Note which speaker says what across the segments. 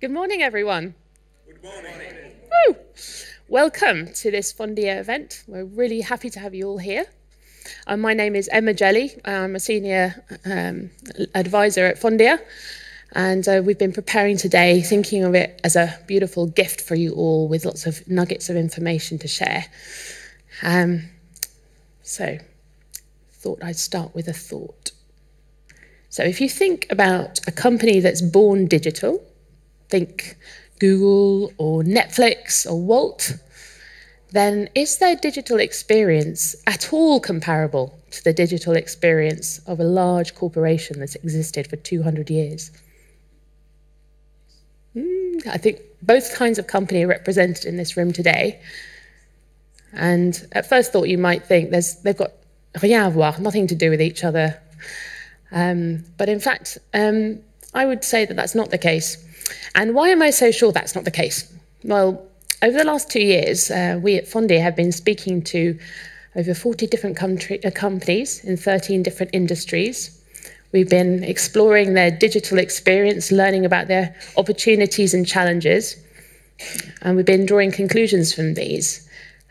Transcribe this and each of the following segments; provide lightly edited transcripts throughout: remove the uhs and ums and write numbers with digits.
Speaker 1: Good morning, everyone.
Speaker 2: Good morning.
Speaker 1: Woo! Welcome to this Fondia event. We're really happy to have you all here. My name is Jelley. I'm a senior advisor at Fondia, and we've been preparing today, thinking of it as a beautiful gift for you all with lots of nuggets of information to share. So, thought I'd start with a thought. So if you think about a company that's born digital, think Google or Netflix or Walt, then is their digital experience at all comparable to the digital experience of a large corporation that's existed for 200 years? I think both kinds of company are represented in this room today. And at first thought, you might think they've got rien à voir, nothing to do with each other. But in fact, I would say that that's not the case. And why am I so sure that's not the case? Well, over the last 2 years, we at Fondia have been speaking to over 40 different companies in 13 different industries. We've been exploring their digital experience, learning about their opportunities and challenges. And we've been drawing conclusions from these,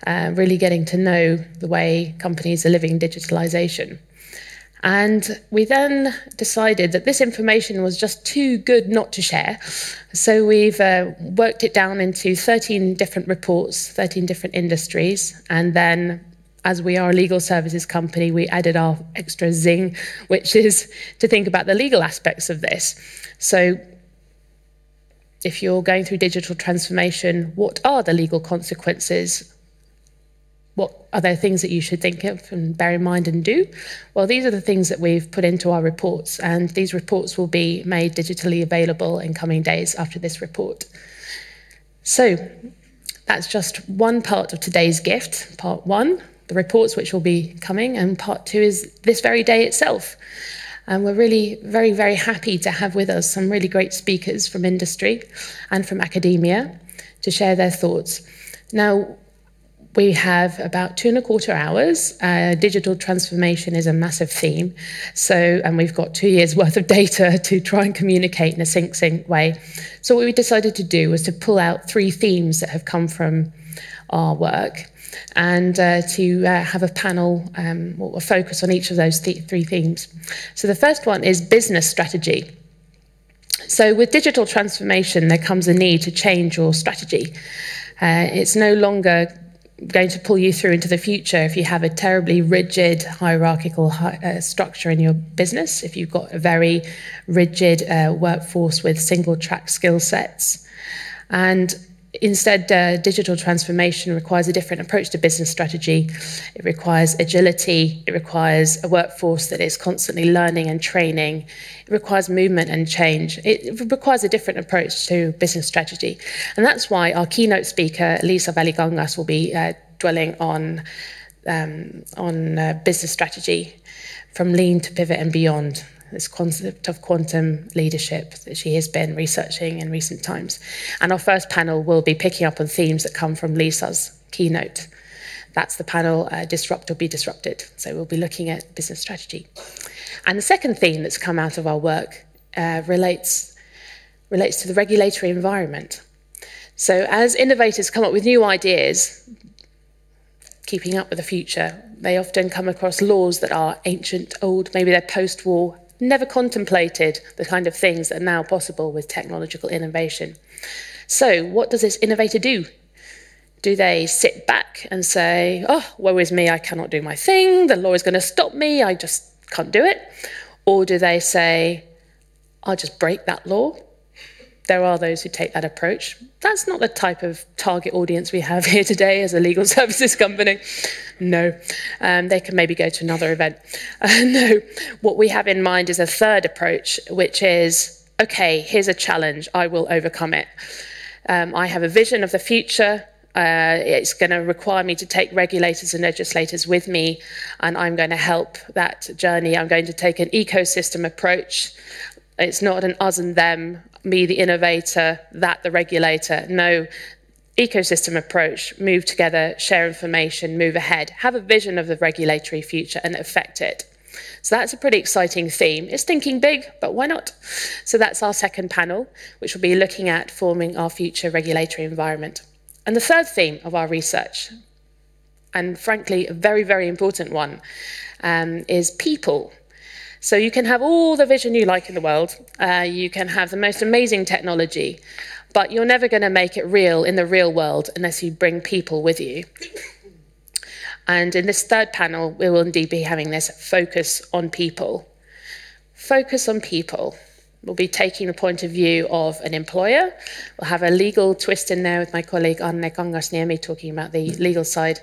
Speaker 1: really getting to know the way companies are living digitalization. And we then decided that this information was just too good not to share. So we've worked it down into 13 different reports, 13 different industries. And then, as we are a legal services company, we added our extra zing, which is to think about the legal aspects of this. So if you're going through digital transformation, what are the legal consequences? What are there things that you should think of and bear in mind and do? Well, these are the things that we've put into our reports, and these reports will be made digitally available in coming days after this report. So that's just one part of today's gift. Part one, the reports which will be coming, and part two is this very day itself. And we're really very, very happy to have with us some really great speakers from industry and from academia to share their thoughts. Now, we have about 2¼ hours. Digital transformation is a massive theme. And we've got 2 years worth of data to try and communicate in a succinct way. So what we decided to do was to pull out 3 themes that have come from our work and to have a panel or a focus on each of those 3 themes. So the first one is business strategy. So with digital transformation, there comes a need to change your strategy. It's no longer going to pull you through into the future if you have a terribly rigid hierarchical structure in your business, if you've got a very rigid workforce with single track skill sets. And instead, digital transformation requires a different approach to business strategy. It requires agility. It requires a workforce that is constantly learning and training. It requires movement and change. It requires a different approach to business strategy. And that's why our keynote speaker, Liisa Välikangas, will be dwelling on business strategy from lean to pivot and beyond. This concept of quantum leadership that she has been researching in recent times. And our first panel will be picking up on themes that come from Liisa's keynote. That's the panel, Disrupt or Be Disrupted. So we'll be looking at business strategy. And the second theme that's come out of our work relates to the regulatory environment. So as innovators come up with new ideas, keeping up with the future, they often come across laws that are ancient, old, maybe they're post-war, never contemplated the kind of things that are now possible with technological innovation. So what does this innovator do? Do they sit back and say, oh, woe is me, I cannot do my thing, the law is going to stop me, I just can't do it? Or do they say, I'll just break that law? There are those who take that approach. That's not the type of target audience we have here today as a legal services company. No, they can maybe go to another event. No, what we have in mind is a third approach, which is, okay, here's a challenge, I will overcome it. I have a vision of the future. It's going to require me to take regulators and legislators with me, and I'm going to help that journey. I'm going to take an ecosystem approach. It's not an us and them, me the innovator, that the regulator. No, ecosystem approach, move together, share information, move ahead, have a vision of the regulatory future and affect it. So that's a pretty exciting theme. It's thinking big, but why not? So that's our second panel, which will be looking at forming our future regulatory environment. And the third theme of our research, and frankly, a very, very important one, is people. So you can have all the vision you like in the world, you can have the most amazing technology, but you're never going to make it real in the real world unless you bring people with you. And in this third panel, we will indeed be having this focus on people. Focus on people. We'll be taking the point of view of an employer. We'll have a legal twist in there with my colleague Välikangas near me talking about the legal side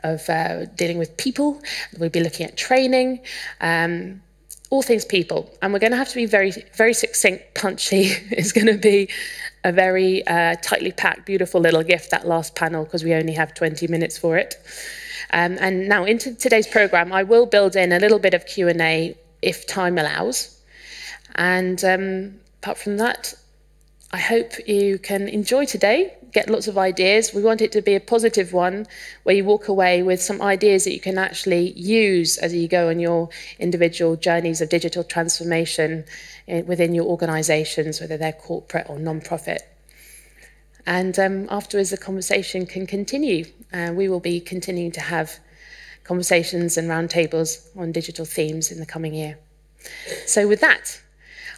Speaker 1: of dealing with people. We'll be looking at training, all things people. And we're going to have to be very, very succinct, punchy. It's going to be a very tightly packed, beautiful little gift, that last panel, because we only have 20 minutes for it. And now into today's program, I will build in a little bit of Q&A if time allows. And apart from that, I hope you can enjoy today, get lots of ideas. We want it to be a positive one where you walk away with some ideas that you can actually use as you go on your individual journeys of digital transformation within your organizations, whether they're corporate or non-profit. And afterwards, the conversation can continue. We will be continuing to have conversations and roundtables on digital themes in the coming year. So with that,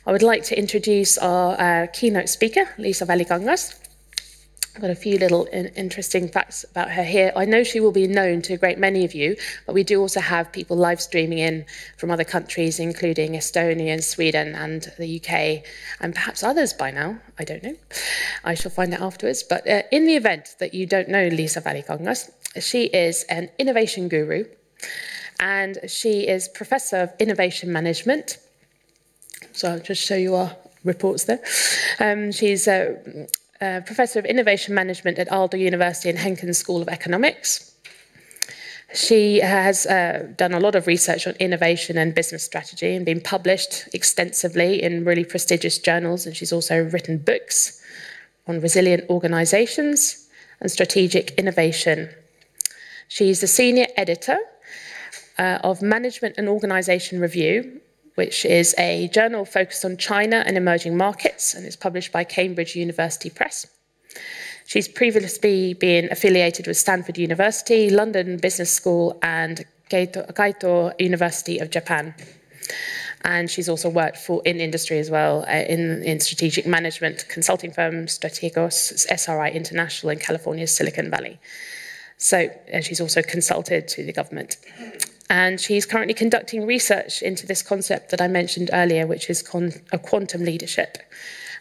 Speaker 1: I would like to introduce our keynote speaker, Liisa Välikangas. I've got a few little interesting facts about her here. I know she will be known to a great many of you, but we do also have people live streaming in from other countries, including Estonia and Sweden and the UK, and perhaps others by now. I don't know. I shall find out afterwards. But in the event that you don't know Liisa Välikangas, she is an innovation guru, and she is Professor of Innovation Management. So I'll just show you our reports there. She's Professor of Innovation Management at Aalto University and Henken School of Economics. She has done a lot of research on innovation and business strategy and been published extensively in really prestigious journals, and she's also written books on resilient organizations and strategic innovation. She's the senior editor of Management and Organization Review, which is a journal focused on China and emerging markets, and it's published by Cambridge University Press. She's previously been affiliated with Stanford University, London Business School, and Kyoto University of Japan. And she's also worked in industry as well, in strategic management, consulting firms, Strategos, SRI International, in California's Silicon Valley. So, and she's also consulted to the government. And she's currently conducting research into this concept that I mentioned earlier, which is quantum leadership.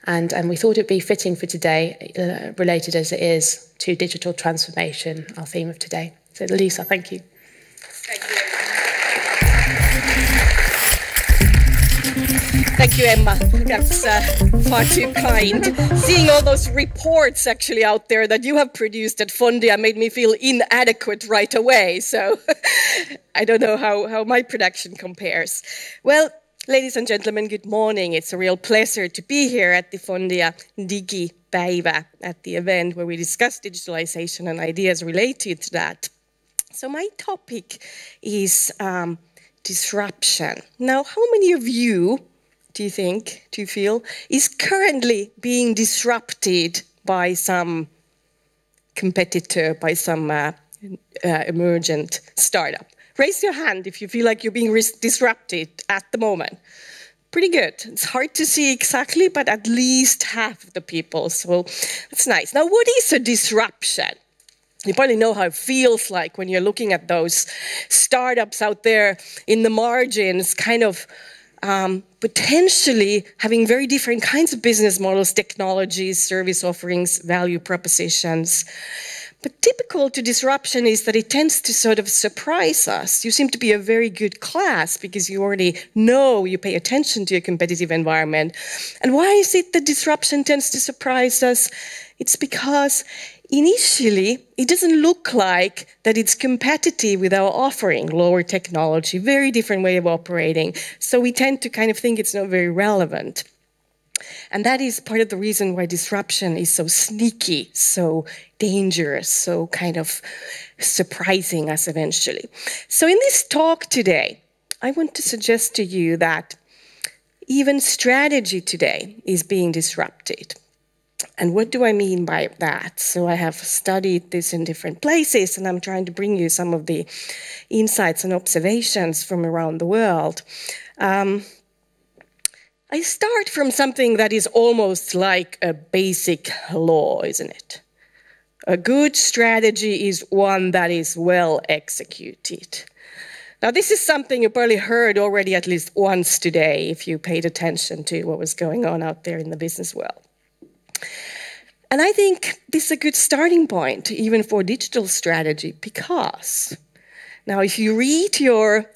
Speaker 1: And we thought it'd be fitting for today, related as it is to digital transformation, our theme of today. So Liisa, thank you.
Speaker 2: Thank you. Thank you, Emma. That's far too kind. Seeing all those reports actually out there that you have produced at Fondia made me feel inadequate right away. So I don't know how my production compares. Well, ladies and gentlemen, good morning. It's a real pleasure to be here at the Fondia Digipäivä, at the event where we discuss digitalization and ideas related to that. So my topic is disruption. Now, how many of you do you feel, is currently being disrupted by some competitor, by some emergent startup? Raise your hand if you feel like you're being disrupted at the moment. Pretty good. It's hard to see exactly, but at least half of the people, so that's nice. Now, what is a disruption? You probably know how it feels like when you're looking at those startups out there in the margins, kind of potentially having very different kinds of business models, technologies, service offerings, value propositions. But typical to disruption is that it tends to sort of surprise us. You seem to be a very good class because you already know, you pay attention to your competitive environment. And why is it that disruption tends to surprise us? It's because initially, it doesn't look like that it's competitive with our offering, lower technology, very different way of operating. So we tend to kind of think it's not very relevant. And that is part of the reason why disruption is so sneaky, so dangerous, so kind of surprising us eventually. So in this talk today, I want to suggest to you that even strategy today is being disrupted. And what do I mean by that? So I have studied this in different places, and I'm trying to bring you some of the insights and observations from around the world. I start from something that is almost like a basic law, isn't it? A good strategy is one that is well executed. Now, this is something you probably heard already at least once today if you paid attention to what was going on out there in the business world. And I think this is a good starting point even for digital strategy, because now if you read your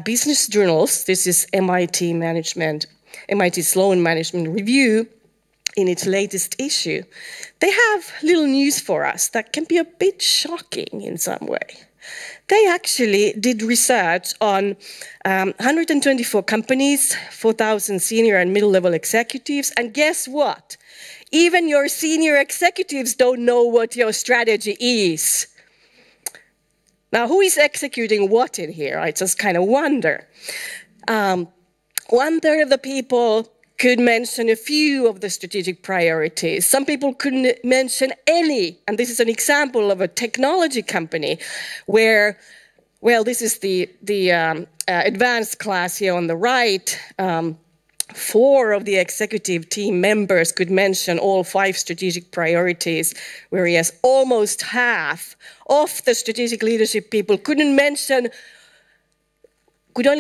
Speaker 2: business journals, this is MIT Sloan Management Review in its latest issue, they have little news for us that can be a bit shocking in some way. They actually did research on 124 companies, 4,000 senior and middle-level executives, and guess what? Even your senior executives don't know what your strategy is. Now, who is executing what in here? I just kind of wonder. 1/3 of the people could mention a few of the strategic priorities. Some people couldn't mention any. And this is an example of a technology company where, well, this is the advanced class here on the right. 4 of the executive team members could mention all 5 strategic priorities, whereas almost half of the strategic leadership people could only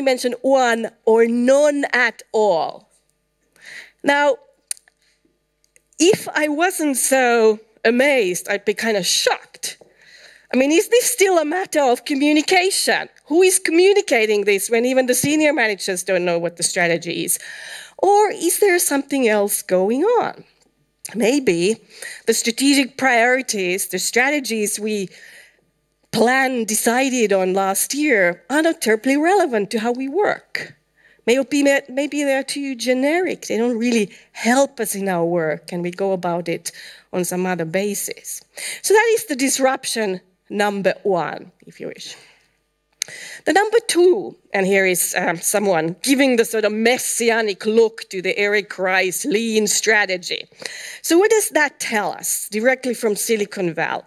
Speaker 2: mention one or none at all. Now, if I wasn't so amazed, I'd be kind of shocked. I mean, is this still a matter of communication? Who is communicating this when even the senior managers don't know what the strategy is? Or is there something else going on? Maybe the strategic priorities, the strategies we decided on last year are not terribly relevant to how we work. Maybe they're too generic. They don't really help us in our work, and we go about it on some other basis. So that is the disruption number 1, if you wish. The number 2, and here is someone giving the sort of messianic look to the Eric Rice lean strategy. So what does that tell us directly from Silicon Valley?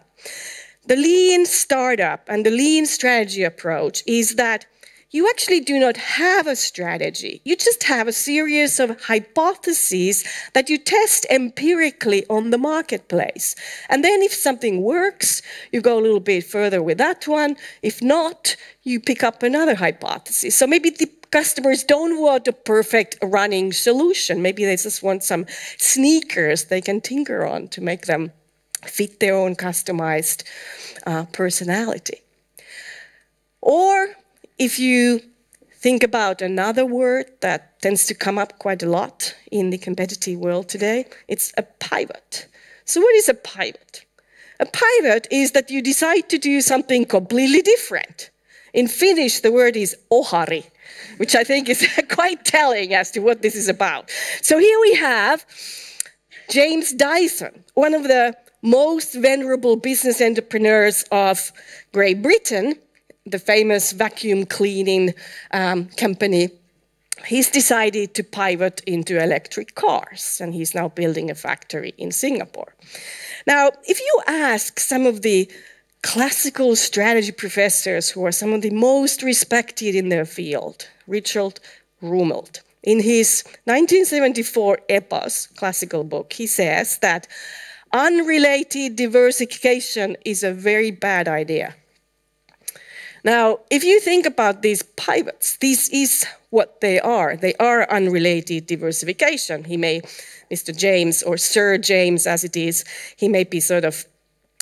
Speaker 2: The lean startup and the lean strategy approach is that you actually do not have a strategy. You just have a series of hypotheses that you test empirically on the marketplace. And then if something works, you go a little bit further with that one. If not, you pick up another hypothesis. So maybe the customers don't want a perfect running solution. Maybe they just want some sneakers they can tinker on to make them fit their own customized personality. Or if you think about another word that tends to come up quite a lot in the competitive world today, it's a pivot. So what is a pivot? A pivot is that you decide to do something completely different. In Finnish, the word is ohari, which I think is quite telling as to what this is about. So here we have James Dyson, one of the most venerable business entrepreneurs of Great Britain, the famous vacuum cleaning company. He's decided to pivot into electric cars, and he's now building a factory in Singapore. Now, if you ask some of the classical strategy professors who are some of the most respected in their field, Richard Rumelt, in his 1974 Epos classical book, he says that unrelated diversification is a very bad idea. Now, if you think about these pivots, this is what they are. They are unrelated diversification. Mr. James, or Sir James as it is, he may be sort of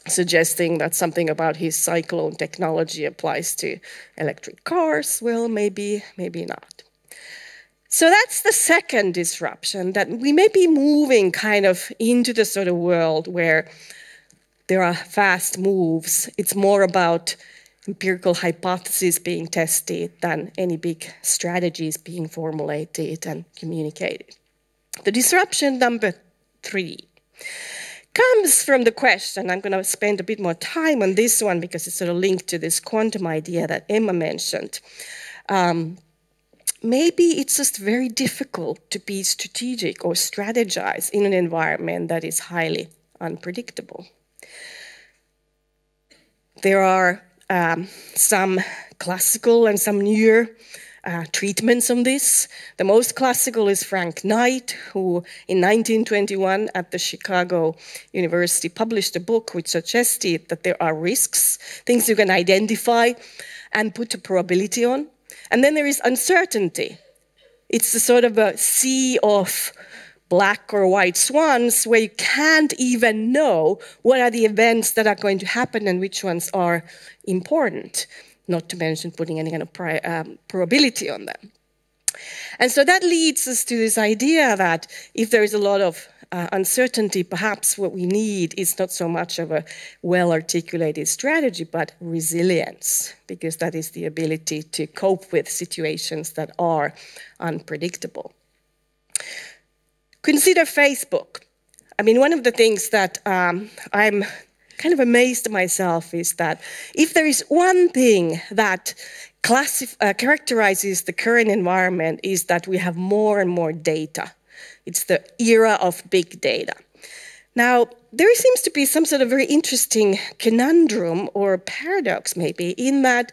Speaker 2: suggesting that something about his cyclone technology applies to electric cars. Well, maybe not. So that's the second disruption, that we may be moving kind of into the sort of world where there are fast moves. It's more about empirical hypotheses being tested than any big strategies being formulated and communicated. The disruption number 3 comes from the question, I'm going to spend a bit more time on this one because it's sort of linked to this quantum idea that Emma mentioned. maybe it's just very difficult to be strategic or strategize in an environment that is highly unpredictable. There are some classical and some newer treatments on this. The most classical is Frank Knight, who in 1921 at the Chicago University published a book which suggested that there are risks, things you can identify and put a probability on. And then there is uncertainty. It's a sort of a sea of black or white swans where you can't even know what are the events that are going to happen and which ones are important, not to mention putting any kind of probability on them. And so that leads us to this idea that if there is a lot of uncertainty, perhaps what we need is not so much of a well-articulated strategy, but resilience, because that is the ability to cope with situations that are unpredictable. Consider Facebook. I mean, one of the things that I'm kind of amazed myself is that if there is one thing that characterizes the current environment is that we have more and more data. It's the era of big data. Now, there seems to be some sort of very interesting conundrum or paradox maybe in that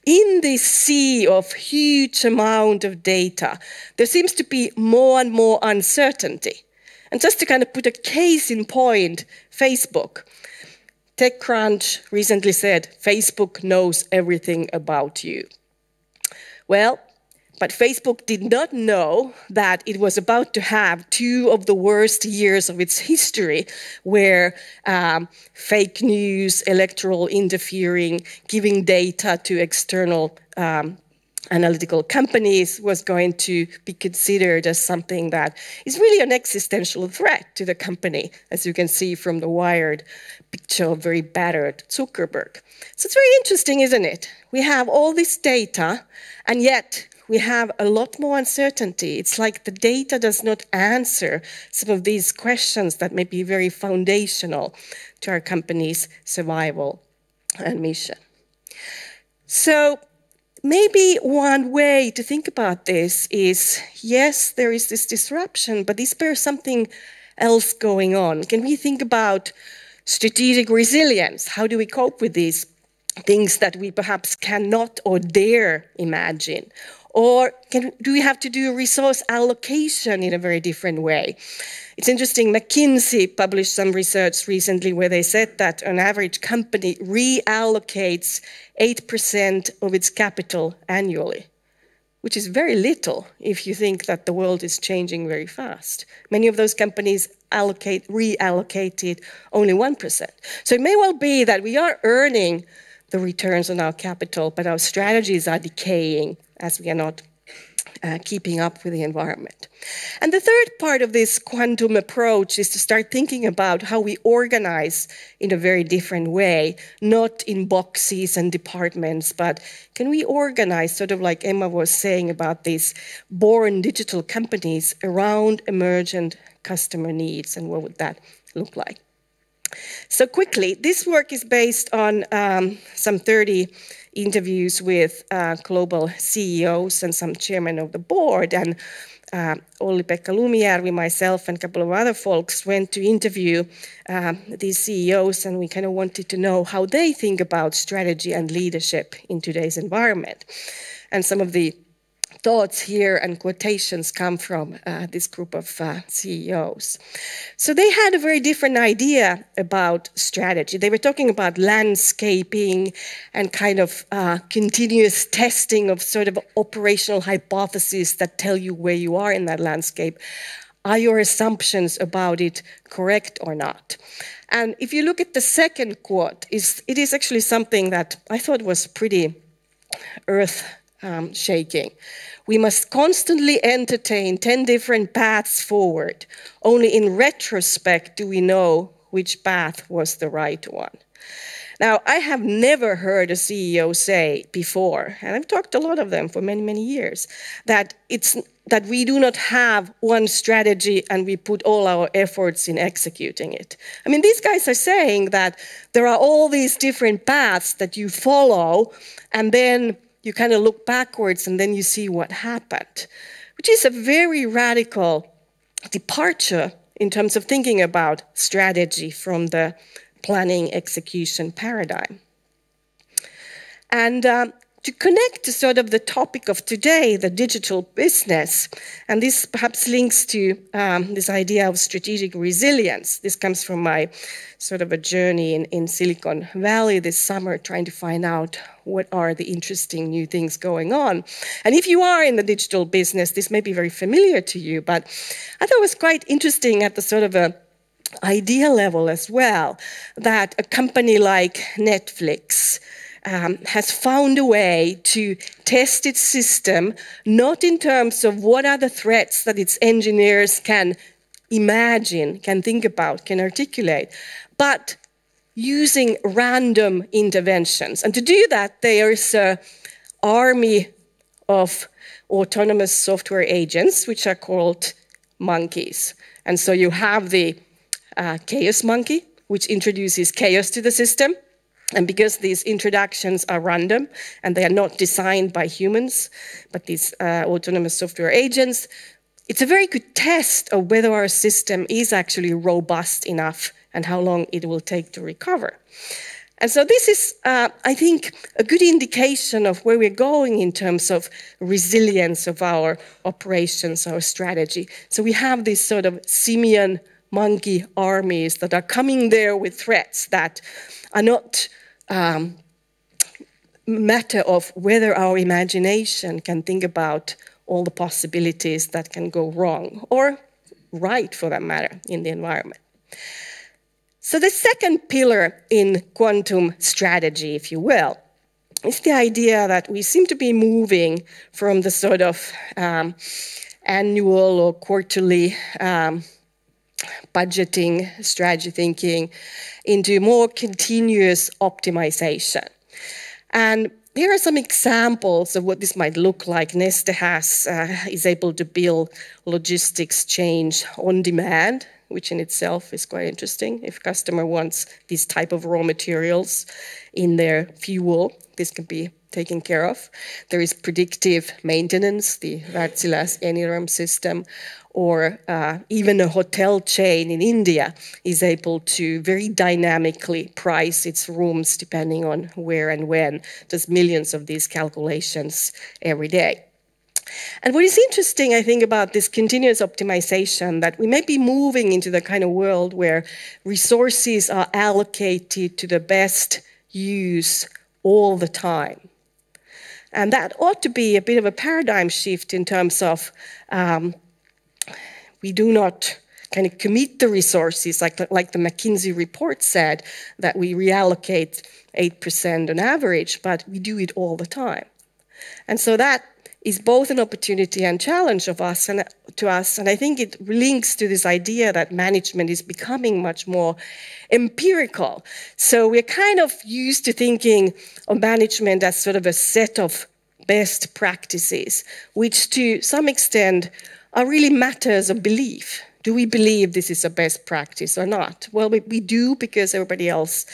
Speaker 2: in this sea of huge amount of data, there seems to be more and more uncertainty. And just to kind of put a case in point, Facebook. TechCrunch recently said, Facebook knows everything about you. Well, but Facebook did not know that it was about to have two of the worst years of its history where fake news, electoral interfering, giving data to external analytical companies was going to be considered as something that is really an existential threat to the company, as you can see from the Wired picture of very battered Zuckerberg. So it's very interesting, isn't it? We have all this data, and yet we have a lot more uncertainty. It's like the data does not answer some of these questions that may be very foundational to our company's survival and mission. So maybe one way to think about this is, yes, there is this disruption, but is there something else going on? Can we think about strategic resilience? How do we cope with these things that we perhaps cannot or dare imagine? Or do we have to do resource allocation in a very different way? It's interesting, McKinsey published some research recently where they said that an average company reallocates 8% of its capital annually, which is very little if you think that the world is changing very fast. Many of those companies reallocated only 1%. So it may well be that we are earning the returns on our capital, but our strategies are decaying as we are not keeping up with the environment. And the third part of this quantum approach is to start thinking about how we organize in a very different way, not in boxes and departments, but can we organize, sort of like Emma was saying about these born digital companies around emergent customer needs, and what would that look like? So quickly, this work is based on some 30 interviews with global CEOs and some chairmen of the board. And Olli-Pekka Lumijärvi, myself, and a couple of other folks went to interview these CEOs, and we kind of wanted to know how they think about strategy and leadership in today's environment. And some of the thoughts here and quotations come from this group of CEOs. So they had a very different idea about strategy. They were talking about landscaping and kind of continuous testing of sort of operational hypotheses that tell you where you are in that landscape. Are your assumptions about it correct or not? And if you look at the second quote, it is actually something that I thought was pretty earth-shaking. We must constantly entertain 10 different paths forward. Only in retrospect do we know which path was the right one. Now, I have never heard a CEO say before, and I've talked to a lot of them for many, many years, that we do not have one strategy and we put all our efforts in executing it. I mean, these guys are saying that there are all these different paths that you follow, and then you kind of look backwards and then you see what happened, which is a very radical departure in terms of thinking about strategy from the planning execution paradigm. And to connect to sort of the topic of today, the digital business, and this perhaps links to this idea of strategic resilience. This comes from my sort of a journey in Silicon Valley this summer, trying to find out what are the interesting new things going on. And if you are in the digital business, this may be very familiar to you, but I thought it was quite interesting at the sort of a idea level as well, that a company like Netflix has found a way to test its system, not in terms of what are the threats that its engineers can imagine, can think about, can articulate, but using random interventions. And to do that, there is an army of autonomous software agents, which are called monkeys. And so you have the chaos monkey, which introduces chaos to the system. And because these introductions are random and they are not designed by humans, but these autonomous software agents, it's a very good test of whether our system is actually robust enough and how long it will take to recover. And so this is, I think, a good indication of where we're going in terms of resilience of our operations, our strategy. So we have these sort of simian monkey armies that are coming there with threats that are not matter of whether our imagination can think about all the possibilities that can go wrong, or right for that matter, in the environment. So the second pillar in quantum strategy, if you will, is the idea that we seem to be moving from the sort of annual or quarterly budgeting, strategy thinking, into more continuous optimization. And here are some examples of what this might look like. Neste is able to build logistics change on demand, which in itself is quite interesting. If a customer wants these type of raw materials in their fuel, this can be taken care of. There is predictive maintenance, the Wärtsilä's Enriched system, or even a hotel chain in India is able to very dynamically price its rooms depending on where and when. There's millions of these calculations every day. And what is interesting, I think, about this continuous optimization, that we may be moving into the kind of world where resources are allocated to the best use all the time. And that ought to be a bit of a paradigm shift in terms of we do not kind of commit the resources, like the McKinsey report said, that we reallocate 8% on average, but we do it all the time. And so that is both an opportunity and challenge of us and to us. And I think it links to this idea that management is becoming much more empirical. So we're kind of used to thinking of management as sort of a set of best practices, which to some extent are really matters of belief. Do we believe this is a best practice or not? Well, we do, because everybody else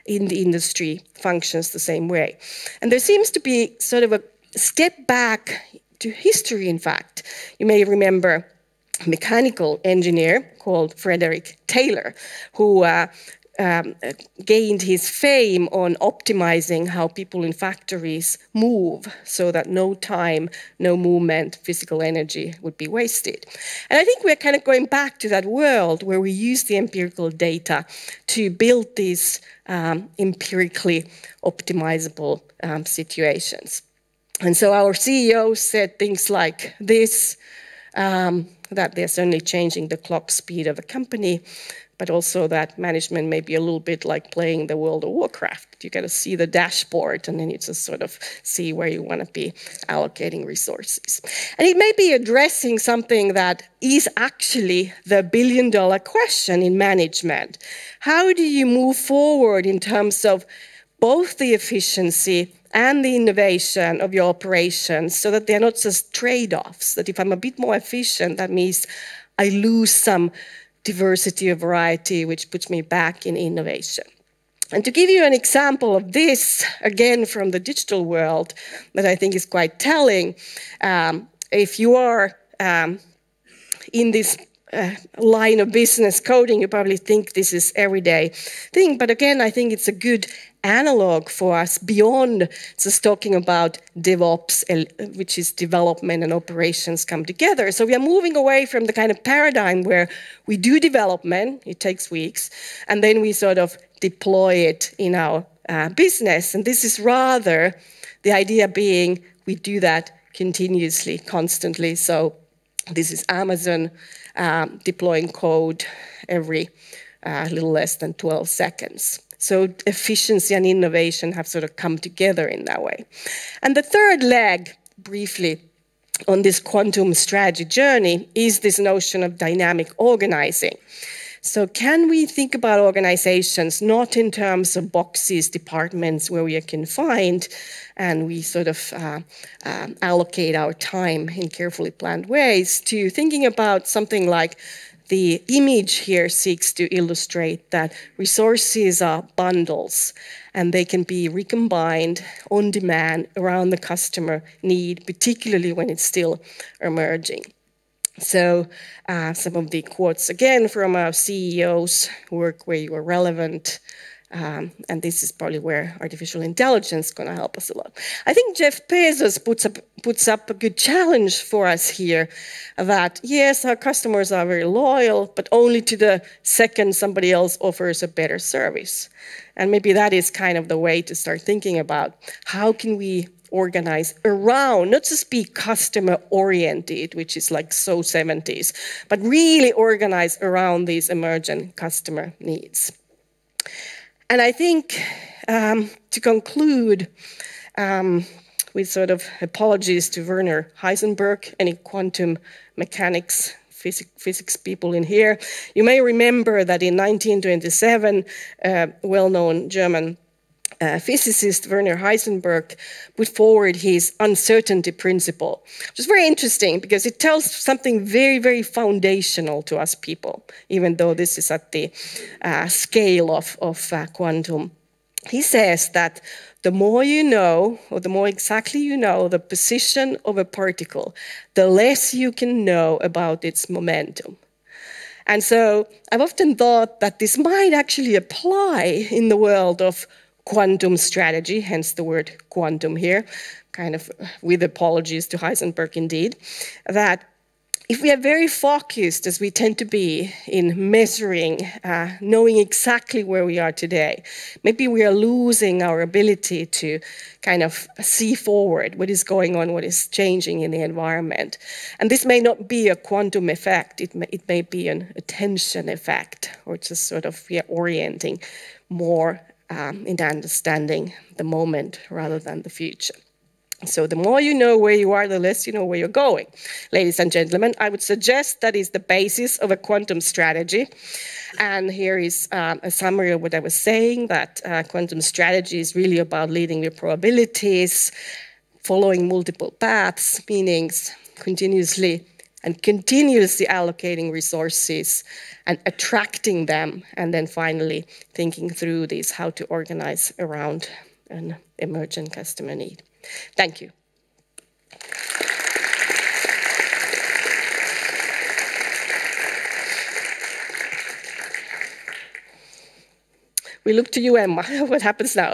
Speaker 2: in the industry functions the same way. And there seems to be sort of a step back to history, in fact. You may remember a mechanical engineer called Frederick Taylor, who gained his fame on optimizing how people in factories move so that no time, no movement, physical energy would be wasted. And I think we're kind of going back to that world where we use the empirical data to build these empirically optimizable situations. And so our CEO said things like this, that they're certainly changing the clock speed of a company, but also that management may be a little bit like playing the World of Warcraft. You got to see the dashboard, and then you just sort of see where you want to be allocating resources. And it may be addressing something that is actually the billion-dollar question in management. How do you move forward in terms of both the efficiency and the innovation of your operations so that they're not just trade-offs, that if I'm a bit more efficient, that means I lose some diversity or variety, which puts me back in innovation. And to give you an example of this, again from the digital world, that I think is quite telling, if you are in this line of business coding, you probably think this is everyday thing. But again, I think it's a good analog for us beyond just talking about DevOps, which is development and operations come together. So we are moving away from the kind of paradigm where we do development, it takes weeks, and then we sort of deploy it in our business. And this is rather the idea being we do that continuously, constantly. So this is Amazon deploying code every little less than 12 seconds. So efficiency and innovation have sort of come together in that way. And the third leg, briefly, on this quantum strategy journey is this notion of dynamic organizing. So can we think about organizations not in terms of boxes, departments where we are confined, and we sort of allocate our time in carefully planned ways, to thinking about something like the image here seeks to illustrate that resources are bundles and they can be recombined on demand around the customer need, particularly when it's still emerging. So some of the quotes again from our CEOs: work where you are relevant. And this is probably where artificial intelligence is going to help us a lot. I think Jeff Bezos puts up a good challenge for us here, that yes, our customers are very loyal, but only to the second somebody else offers a better service. And maybe that is kind of the way to start thinking about how can we organize around, not just be customer oriented, which is like so 70s, but really organize around these emergent customer needs. And I think to conclude with sort of apologies to Werner Heisenberg, any quantum mechanics physics people in here, you may remember that in 1927, well-known German physicist Werner Heisenberg put forward his uncertainty principle, which is very interesting because it tells something very, very foundational to us people, even though this is at the scale of quantum. He says that the more you know, or the more exactly you know the position of a particle, the less you can know about its momentum. And so I've often thought that this might actually apply in the world of quantum strategy, hence the word quantum here, kind of with apologies to Heisenberg indeed, that if we are very focused, as we tend to be, in measuring, knowing exactly where we are today, maybe we are losing our ability to kind of see forward what is going on, what is changing in the environment. And this may not be a quantum effect, it may be an attention effect, or just sort of we are orienting more in understanding the moment rather than the future. So the more you know where you are, the less you know where you're going. Ladies and gentlemen, I would suggest that is the basis of a quantum strategy. And here is a summary of what I was saying, that quantum strategy is really about leading with probabilities, following multiple paths, meanings, continuously allocating resources and attracting them, and then finally thinking through these, how to organize around an emergent customer need. Thank you. We look to you, Emma. What happens now?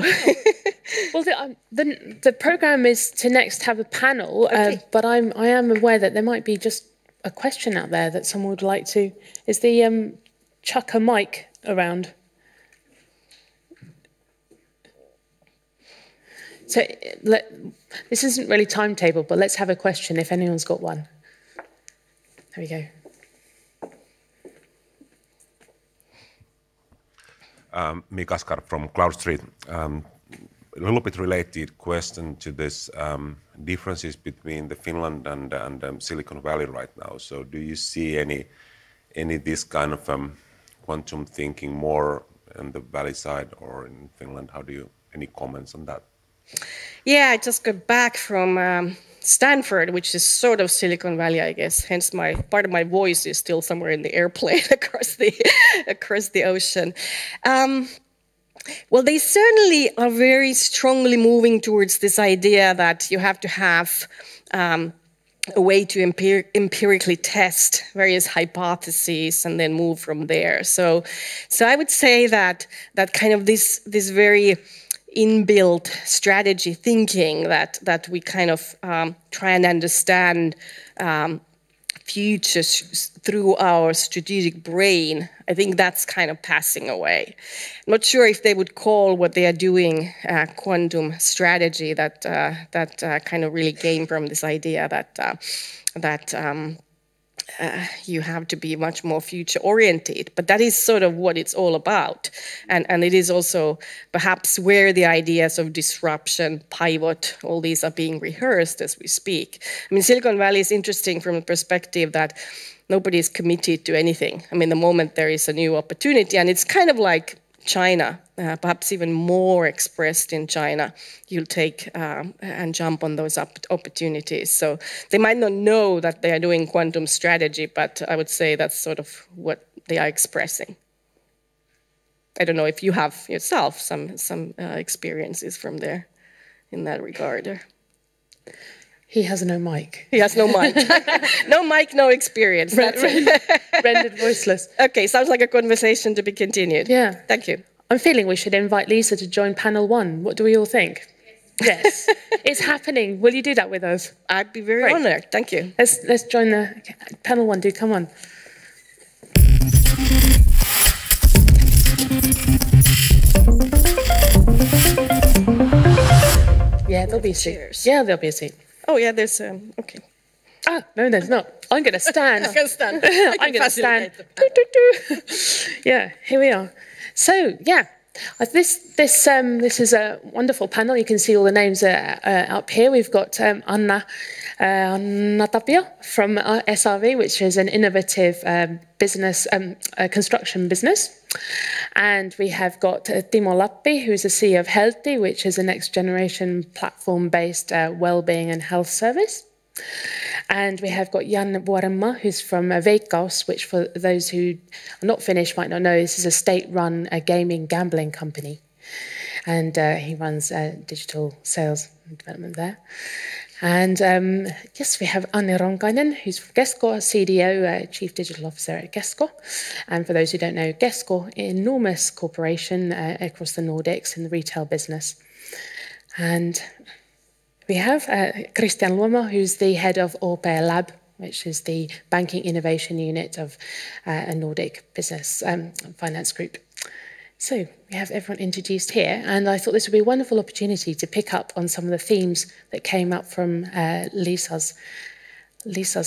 Speaker 1: Well, the program is to next have a panel, okay. But I am aware that there might be just a question out there that someone would like to. Is the chuck a mic around? So this isn't really timetable, but let's have a question if anyone's got one. There we go.
Speaker 3: Mika Askar from Cloud Street. A little bit related question to this differences between the Finland and Silicon Valley right now. So do you see any this kind of quantum thinking more on the Valley side or in Finland? Any comments on that?
Speaker 2: Yeah, I just got back from Stanford, which is sort of Silicon Valley, I guess. Hence, part of my voice is still somewhere in the airplane across the ocean. Well, they certainly are very strongly moving towards this idea that you have to have a way to empirically test various hypotheses and then move from there. So I would say that kind of this very inbuilt strategy thinking that we kind of try and understand futures through our strategic brain, I think that's kind of passing away. I'm not sure if they would call what they are doing quantum strategy. That kind of really came from this idea that you have to be much more future-oriented. But that is sort of what it's all about. And it is also perhaps where the ideas of disruption, pivot, all these are being rehearsed as we speak. I mean, Silicon Valley is interesting from the perspective that nobody is committed to anything. I mean, the moment there is a new opportunity, and it's kind of like China, perhaps even more expressed in China, you'll take and jump on those opportunities. So they might not know that they are doing quantum strategy, but I would say that's sort of what they are expressing. I don't know if you have yourself some experiences from there in that regard.
Speaker 1: He has no mic.
Speaker 2: He has no mic. No mic, no experience.
Speaker 1: Rendered voiceless.
Speaker 2: Okay, sounds like a conversation to be continued.
Speaker 1: Yeah.
Speaker 2: Thank you.
Speaker 1: I'm feeling we should invite Liisa to join panel 1. What do we all think? Yes. It's happening. Will you do that with us?
Speaker 2: I'd be very honored. Thank you.
Speaker 1: Let's join the panel 1. Do come on. Yeah, there'll be a seat.
Speaker 2: Cheers.
Speaker 1: Yeah, there'll be a seat.
Speaker 2: Oh, yeah, there's, okay.
Speaker 1: Ah, no, there's not. I'm going to stand.
Speaker 2: I'm going to stand.
Speaker 1: I'm going to stand. Yeah, here we are. So, yeah, this is a wonderful panel. You can see all the names up here. We've got Anna Tapio from SRV, which is an innovative business, construction business. And we have got Timo Lappi, who's the CEO of Healthy, which is a next-generation platform-based well-being and health service. And we have got Jan Vuorenmaa, who's from Välikangas, which for those who are not Finnish might not know, this is a state-run gaming gambling company. And he runs digital sales and development there. And yes, we have Anni Ronkainen, who's from Kesko, CDO, Chief Digital Officer at Kesko. And for those who don't know, Kesko, enormous corporation across the Nordics in the retail business. And we have Christian Luoma, who's the head of OP Lab, which is the banking innovation unit of a Nordic business finance group. So we have everyone introduced here, and I thought this would be a wonderful opportunity to pick up on some of the themes that came up from Liisa's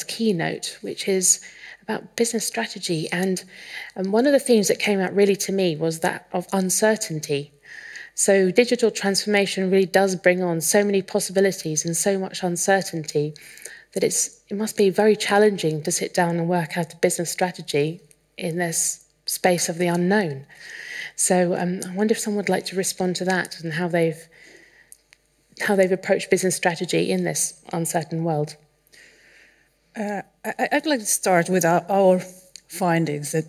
Speaker 1: keynote, which is about business strategy. And one of the themes that came out really to me was that of uncertainty. So digital transformation really does bring on so many possibilities and so much uncertainty that it must be very challenging to sit down and work out a business strategy in this space of the unknown. So I wonder if someone would like to respond to that and how they've approached business strategy in this uncertain world.
Speaker 4: I'd like to start with our findings. That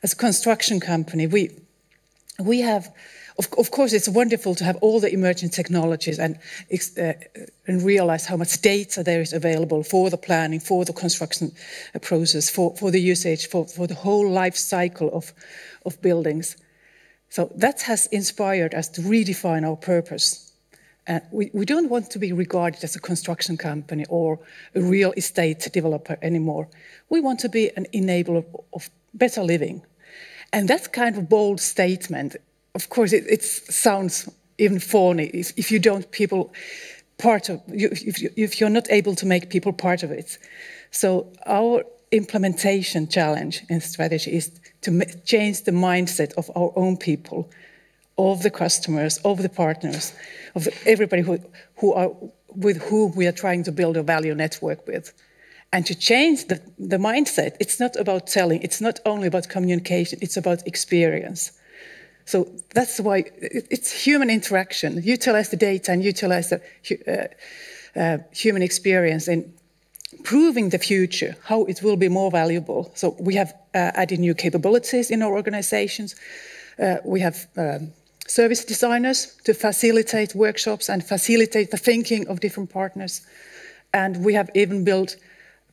Speaker 4: as a construction company, we have, of course, it's wonderful to have all the emerging technologies and realize how much data there is available for the planning, for the construction process, for the usage, for the whole life cycle of buildings. So that has inspired us to redefine our purpose. And we don't want to be regarded as a construction company or a real estate developer anymore. We want to be an enabler of better living. And that kind of bold statement, of course, it sounds even phony if you don't people part of, if you're not able to make people part of it. So our implementation challenge and strategy is to change the mindset of our own people, of the customers, of the partners, of everybody with whom we are trying to build a value network with. And to change the mindset, it's not about selling, it's not only about communication, it's about experience. So that's why it's human interaction. Utilize the data and utilize the human experience in proving the future, how it will be more valuable. So we have added new capabilities in our organizations. We have service designers to facilitate workshops and facilitate the thinking of different partners. And we have even built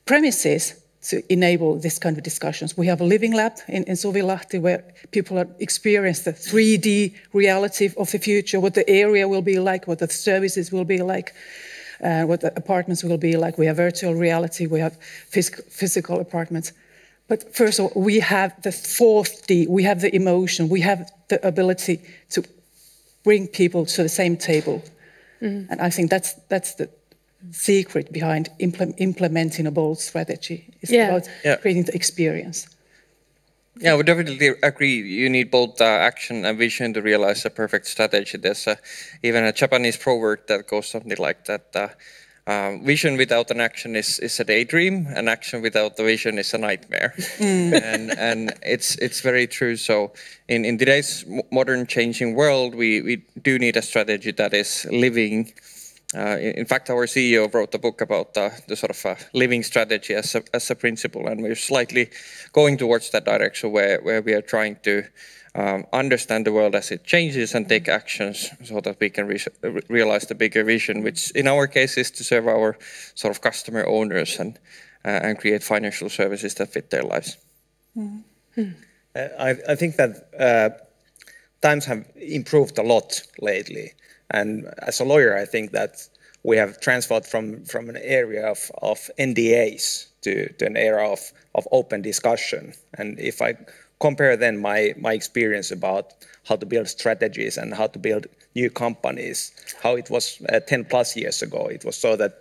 Speaker 4: premises to enable this kind of discussions. We have a living lab in Suvilahti where people are experience the 3D reality of the future, what the area will be like, what the services will be like, what the apartments will be like. We have virtual reality, we have physical apartments. But first of all, we have the 4D, we have the emotion, we have the ability to bring people to the same table. Mm-hmm. And I think that's the secret behind implementing a bold strategy. It's about creating the experience.
Speaker 5: Yeah, I would definitely agree. You need both action and vision to realize a perfect strategy. There's even a Japanese proverb that goes something like that. Vision without an action is a daydream, and action without the vision is a nightmare. And it's very true. So in today's modern changing world, we do need a strategy that is living. In fact, our CEO wrote a book about the sort of living strategy as a principle, and we're slightly going towards that direction where we are trying to understand the world as it changes and take actions so that we can realize the bigger vision, which in our case is to serve our sort of customer owners and create financial services that fit their lives.
Speaker 6: Mm-hmm. I think that times have improved a lot lately. And as a lawyer, I think that we have transferred from an area of NDAs to an era of open discussion. And if I compare then my experience about how to build strategies and how to build new companies, how it was 10 plus years ago, it was so that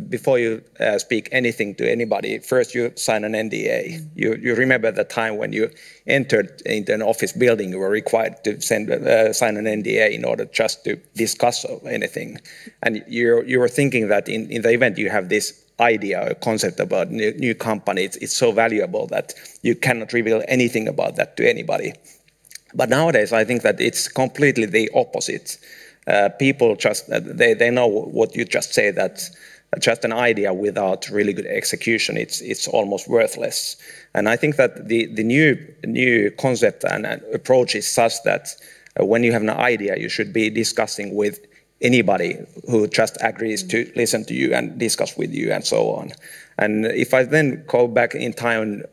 Speaker 6: before you speak anything to anybody, first you sign an NDA. You remember the time when you entered into an office building, you were required to sign an NDA in order just to discuss anything. And you were thinking that in the event you have this idea or concept about new company, it's so valuable that you cannot reveal anything about that to anybody. But nowadays, I think that it's completely the opposite. People just, they know what you just say, that just an idea without really good execution, it's almost worthless. And I think that the new concept and approach is such that when you have an idea, you should be discussing with anybody who just agrees to listen to you and discuss with you and so on. And if I then go back in time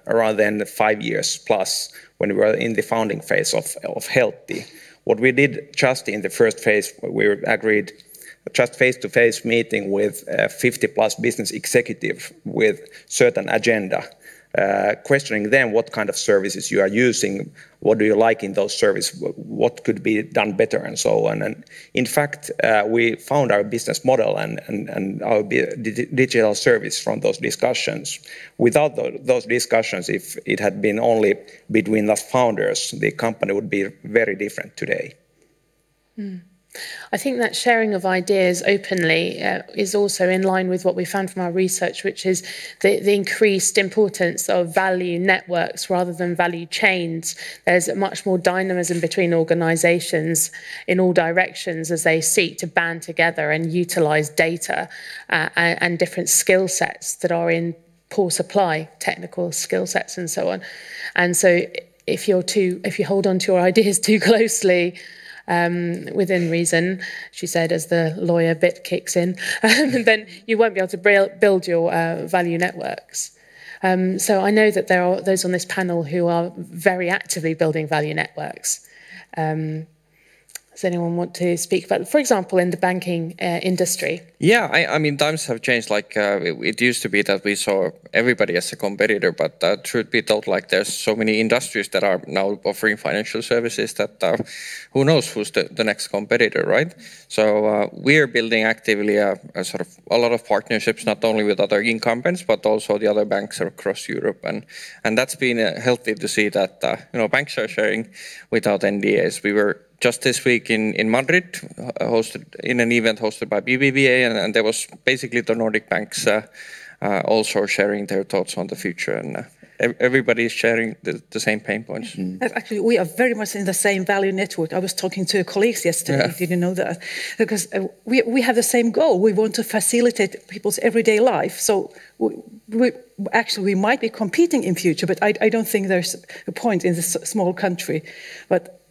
Speaker 6: around then 5 years plus, when we were in the founding phase of Healthy, what we did just in the first phase, we agreed just face-to-face meeting with 50 plus business executive with certain agenda, questioning them what kind of services you are using, what do you like in those services, what could be done better, and so on. And in fact, we found our business model and our digital service from those discussions. Without those discussions, if it had been only between the founders, the company would be very different today.
Speaker 1: Mm. I think that sharing of ideas openly is also in line with what we found from our research, which is the increased importance of value networks rather than value chains. There's much more dynamism between organisations in all directions as they seek to band together and utilise data and different skill sets that are in poor supply, technical skill sets and so on. And so if you hold on to your ideas too closely, within reason, she said, as the lawyer bit kicks in, then you won't be able to build your value networks. So I know that there are those on this panel who are very actively building value networks. Does anyone want to speak about, for example, in the banking industry?
Speaker 5: Yeah, I mean, times have changed. Like it used to be that we saw everybody as a competitor, but truth be told, like there's so many industries that are now offering financial services that who knows who's the next competitor, right? So we're building actively a lot of partnerships, not only with other incumbents, but also the other banks across Europe, and that's been healthy to see that banks are sharing without NDAs. We were just this week in Madrid, hosted in an event hosted by BBVA, and there was basically the Nordic banks also sharing their thoughts on the future, and everybody is sharing the same pain points.
Speaker 4: Mm. Actually, we are very much in the same value network. I was talking to colleagues yesterday, did you know that? Because we have the same goal. We want to facilitate people's everyday life. So we might be competing in future, but I don't think there's a point in this small country. But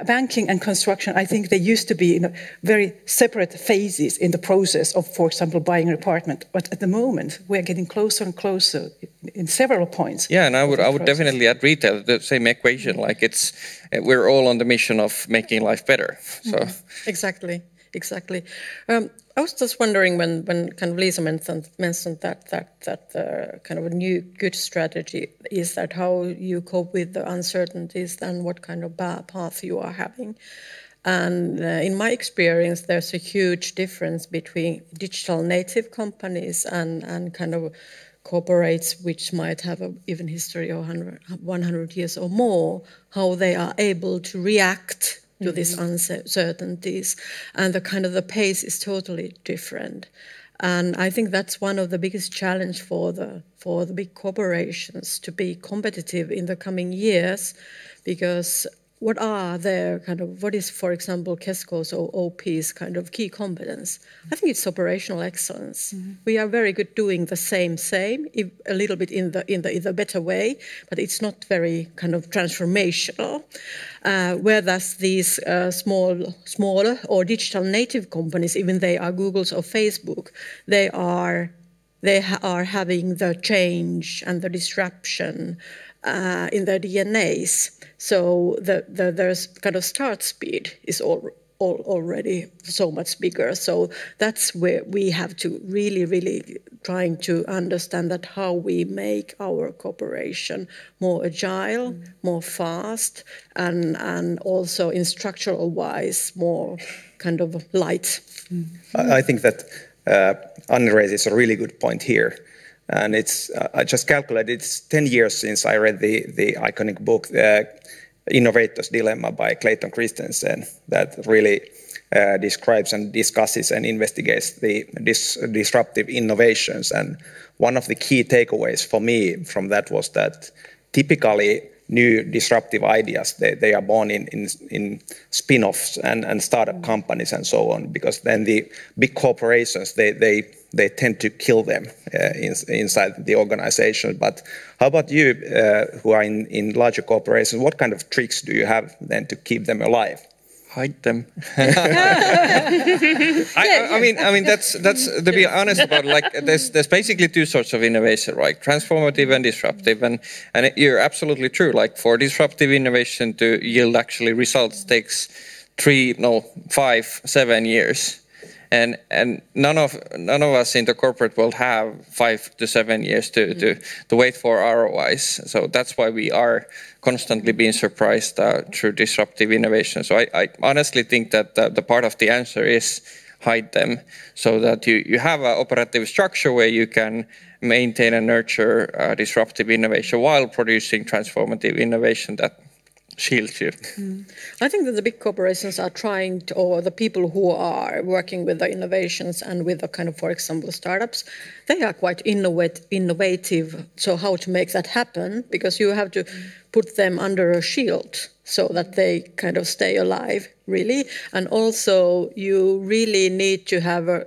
Speaker 4: banking and construction, I think they used to be in very separate phases in the process of, for example, buying an apartment. But at the moment, we're getting closer and closer in several points.
Speaker 5: Yeah, and I would definitely add retail, the same equation. Like we're all on the mission of making life better. So
Speaker 2: exactly. I was just wondering when kind of Liisa mentioned that kind of a new good strategy is that how you cope with the uncertainties and what kind of path you are having. And in my experience, there's a huge difference between digital native companies and kind of corporates which might have an even history of 100 years or more, how they are able to react to these uncertainties, and the pace is totally different. And I think that's one of the biggest challenge for the big corporations to be competitive in the coming years, because what is, for example, Kesko's or OP's kind of key competence? I think it's operational excellence. We are very good doing the same, a little bit in the better way, but it's not very kind of transformational. Whereas these smaller or digital native companies, even they are Google's or Facebook, they are having the change and the disruption in their DNAs. So there's kind of start speed is already so much bigger. So that's where we have to really trying to understand that how we make our cooperation more agile, more fast, and also in structural wise more kind of light.
Speaker 6: I think that Anni raises a really good point here. And I just calculated, it's 10 years since I read the iconic book, Innovator's Dilemma by Clayton Christensen, that really describes and discusses and investigates the disruptive innovations. And one of the key takeaways for me from that was that typically new disruptive ideas, they are born in spin-offs and startup companies and so on, because then the big corporations, they tend to kill them inside the organization. But how about you, who are in larger corporations? What kind of tricks do you have then to keep them alive?
Speaker 5: Hide them. I mean that's to be honest about it, like there's basically two sorts of innovation, right? Transformative and disruptive, and you're absolutely true. Like for disruptive innovation to yield actually results takes 3, 5, 7 years. And none of us in the corporate world have 5 to 7 years to wait for ROIs. So that's why we are constantly being surprised through disruptive innovation. So I honestly think that the part of the answer is hide them, so that you have an operative structure where you can maintain and nurture disruptive innovation while producing transformative innovation that shields you.
Speaker 2: I think that the big corporations are trying to, or the people who are working with the innovations and with the kind of, for example, startups, they are quite innovative. So how to make that happen? Because you have to put them under a shield so that they kind of stay alive, really. And also you really need to have a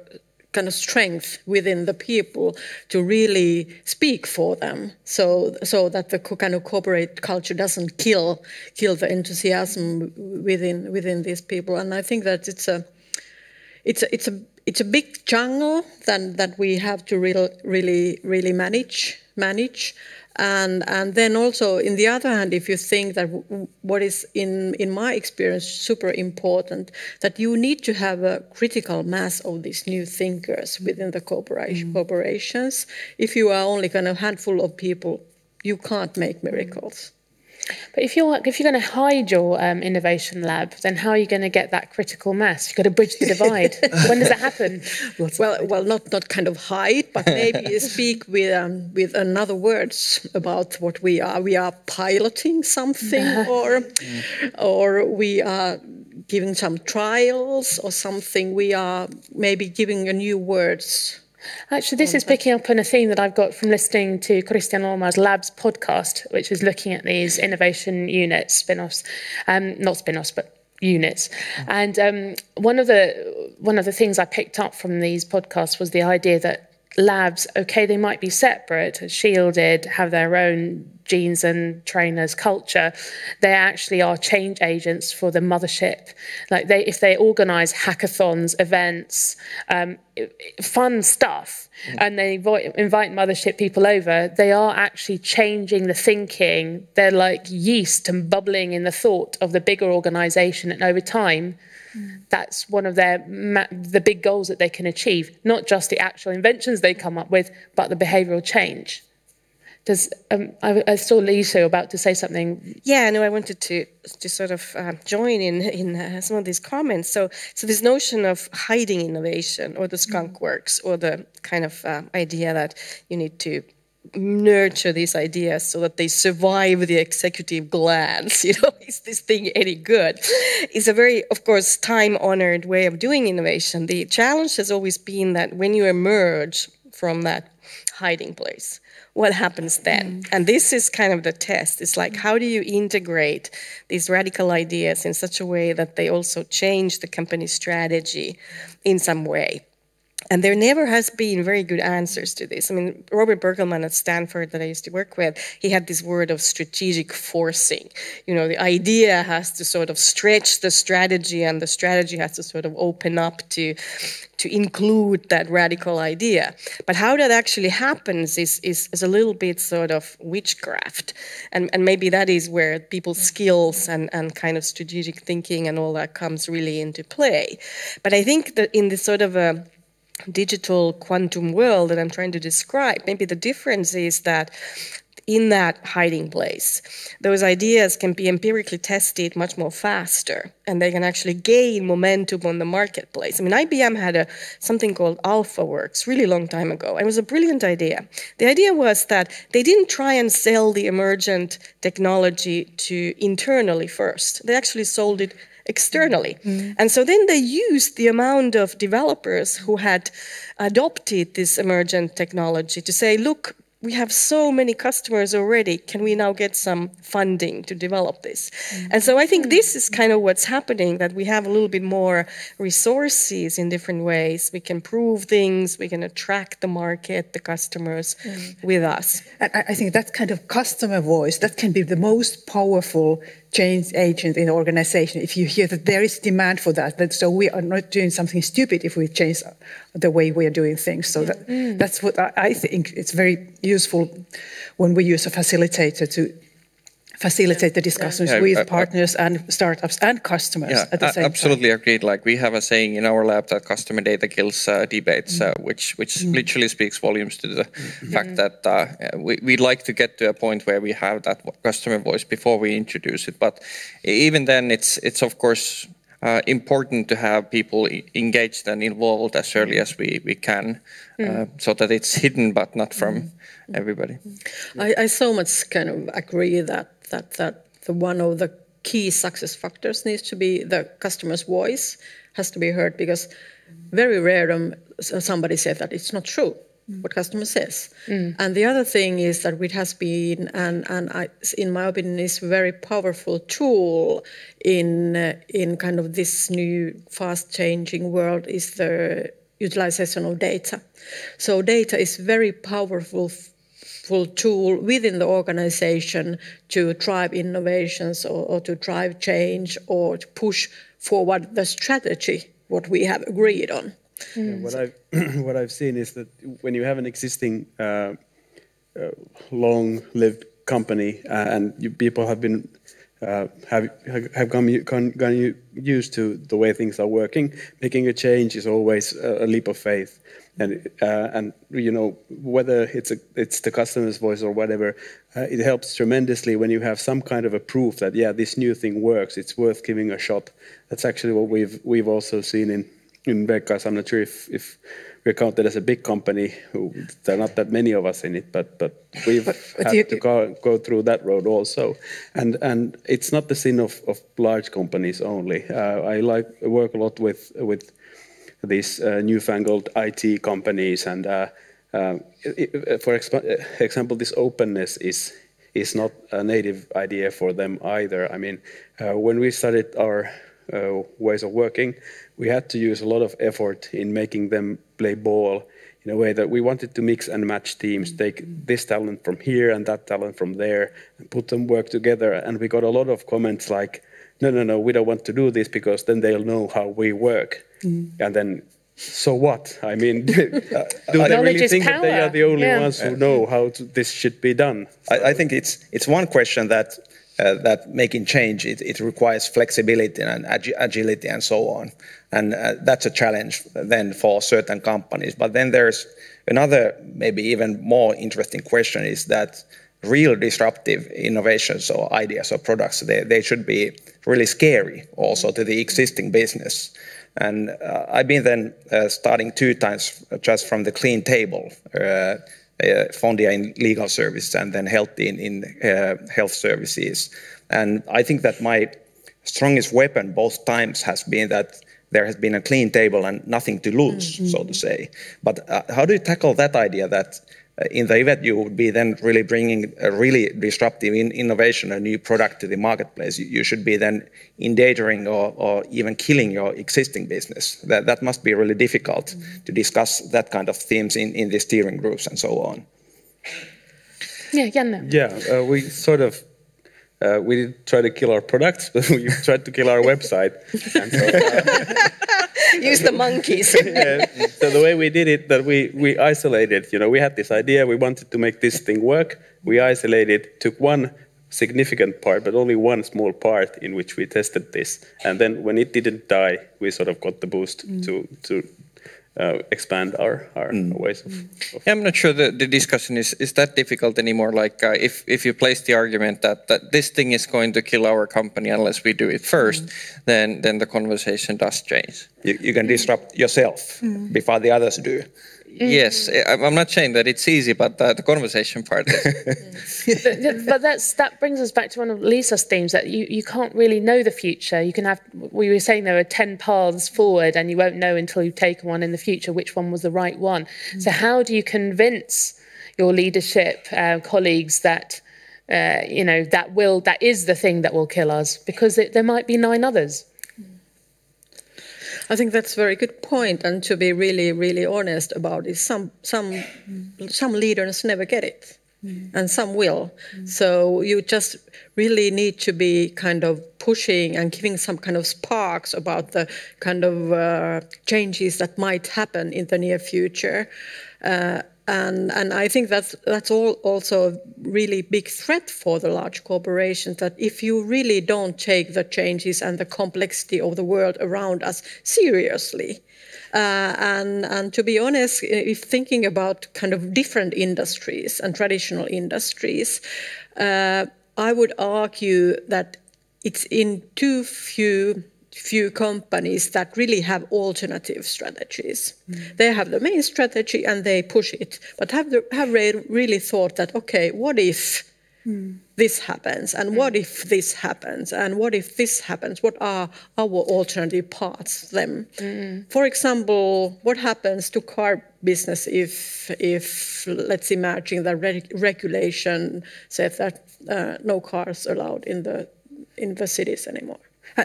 Speaker 2: kind of strength within the people to really speak for them, so that the kind of corporate culture doesn't kill the enthusiasm within these people. And I think that it's a big jungle that we have to really manage. And then also, in the other hand, if you think that what is in my experience super important, that you need to have a critical mass of these new thinkers within the corporations. If you are only kind of handful of people, you can't make miracles.
Speaker 1: But if you're going to hide your innovation lab, then how are you going to get that critical mass? You've got to bridge the divide. When does that happen?
Speaker 2: Well, not kind of hide, but maybe speak with another words about what we are. We are piloting something, or we are giving some trials or something. We are maybe giving a new words.
Speaker 1: Actually, this is picking up on a theme that I've got from listening to Christian Olmar's Labs podcast, which is looking at these innovation units, spin-offs, not spin-offs, but units. And one of the things I picked up from these podcasts was the idea that labs, okay, they might be separate, shielded, have their own genes and trainers culture, they actually are change agents for the mothership. Like if they organize hackathons, events, fun stuff, and they invite mothership people over, they are actually changing the thinking. They're like yeast and bubbling in the thought of the bigger organization, and over time, that's one of the big goals that they can achieve, not just the actual inventions they come up with, but the behavioral change. I saw Liisa about to say something.
Speaker 2: Yeah, no, I wanted to sort of join in some of these comments. So this notion of hiding innovation, or the skunk works, or the kind of idea that you need to nurture these ideas so that they survive the executive glance, is this thing any good? Is a very, of course, time-honored way of doing innovation. The challenge has always been that when you emerge from that hiding place, what happens then? And this is kind of the test. It's like, how do you integrate these radical ideas in such a way that they also change the company's strategy in some way? And there never has been very good answers to this. I mean, Robert Bergelman at Stanford that I used to work with, he had this word of strategic forcing. The idea has to sort of stretch the strategy, and the strategy has to sort of open up to include that radical idea. But how that actually happens is a little bit sort of witchcraft. And maybe that is where people's skills and kind of strategic thinking and all that comes really into play. But I think that in this sort of a digital quantum world that I'm trying to describe, maybe the difference is that in that hiding place, those ideas can be empirically tested much more faster, and they can actually gain momentum on the marketplace. I mean, IBM had something called AlphaWorks really long time ago. It was a brilliant idea. The idea was that they didn't try and sell the emergent technology internally first. They actually sold it externally. And so then they used the amount of developers who had adopted this emergent technology to say, look, we have so many customers already. Can we now get some funding to develop this? And so I think this is kind of what's happening, that we have a little bit more resources in different ways. We can prove things, we can attract the market, the customers with us.
Speaker 4: And I think that kind of customer voice, that can be the most powerful change agent in the organization. If you hear that there is demand for that, so we are not doing something stupid if we change the way we are doing things. So that's what I think. It's very useful when we use a facilitator to facilitate the discussions with partners and startups and customers at the same
Speaker 5: absolutely
Speaker 4: time.
Speaker 5: Agreed. Like, we have a saying in our lab that customer data kills debates, which literally speaks volumes to the fact that we'd like to get to a point where we have that customer voice before we introduce it. But even then, it's of course important to have people engaged and involved as early as we can, so that it's hidden but not from everybody.
Speaker 7: I so much kind of agree that the one of the key success factors needs to be the customer's voice has to be heard, because very rare somebody says that it's not true what customer says. And the other thing is that it has been, in my opinion, is a very powerful tool in kind of this new fast changing world is the utilization of data. So data is very powerful tool within the organization to drive innovations or to drive change or to push forward the strategy, what we have agreed on.
Speaker 8: What I've seen is that when you have an existing long-lived company and people have been have gotten used to the way things are working, making a change is always a leap of faith. And you know, whether it's the customer's voice or whatever, it helps tremendously when you have some kind of a proof that this new thing works. It's worth giving a shot. That's actually what we've also seen in Välikangas. I'm not sure if we're counted as a big company. There are not that many of us in it, but we've had to go through that road also. And it's not the sin of large companies only. I work a lot with these newfangled IT companies, and for example, this openness is not a native idea for them either. I mean, when we started our ways of working, we had to use a lot of effort in making them play ball in a way that we wanted to mix and match teams, take this talent from here and that talent from there, and put them work together. And we got a lot of comments like, no, we don't want to do this because then they'll know how we work. And then, so what? I mean, do they really think that they are the only ones who know how this should be done?
Speaker 6: I think it's one question that making change, it requires flexibility and agility and so on. And that's a challenge then for certain companies. But then there's another, maybe even more interesting question is that real disruptive innovations or ideas or products, they should be really scary also to the existing business. And I've been then starting 2 times just from the clean table, Fondia in legal services and then Healthy in health services. And I think that my strongest weapon both times has been that there has been a clean table and nothing to lose, so to say. But how do you tackle that idea that in the event you would be then really bringing a really disruptive innovation, a new product to the marketplace, you should be then endangering or even killing your existing business. That must be really difficult to discuss that kind of themes in the steering groups and so on.
Speaker 1: Yeah, Janne.
Speaker 8: Yeah, we sort of, we didn't try to kill our products, but we tried to kill our website. And so,
Speaker 2: use the monkeys.
Speaker 8: So the way we did it, that we isolated, we had this idea, we wanted to make this thing work. We isolated, took one significant part, but only one small part in which we tested this. And then when it didn't die, we sort of got the boost to expand our ways of...
Speaker 5: Yeah, I'm not sure the discussion is that difficult anymore. Like if you place the argument that this thing is going to kill our company unless we do it first, then the conversation does change.
Speaker 6: You can disrupt yourself before the others do.
Speaker 5: Yes, I'm not saying that it's easy, but the conversation part is.
Speaker 1: But that brings us back to one of Liisa's themes, that you can't really know the future. You can have, we were saying there are 10 paths forward and you won't know until you've taken one in the future which one was the right one. So how do you convince your leadership colleagues that that is the thing that will kill us, because there might be 9 others?
Speaker 7: I think that's a very good point, and to be really, really honest about it, some leaders never get it, and some will. So you just really need to be kind of pushing and giving some kind of sparks about the kind of changes that might happen in the near future. And I think that's also a really big threat for the large corporations, that if you really don't take the changes and the complexity of the world around us seriously, and to be honest, if thinking about kind of different industries and traditional industries, I would argue that it's in too few companies that really have alternative strategies. They have the main strategy and they push it, but have really thought that, okay, what if this happens, and what if this happens, and what if this happens? What are our alternative paths then? For example, what happens to car business if let's imagine the regulation says that no cars allowed in the cities anymore?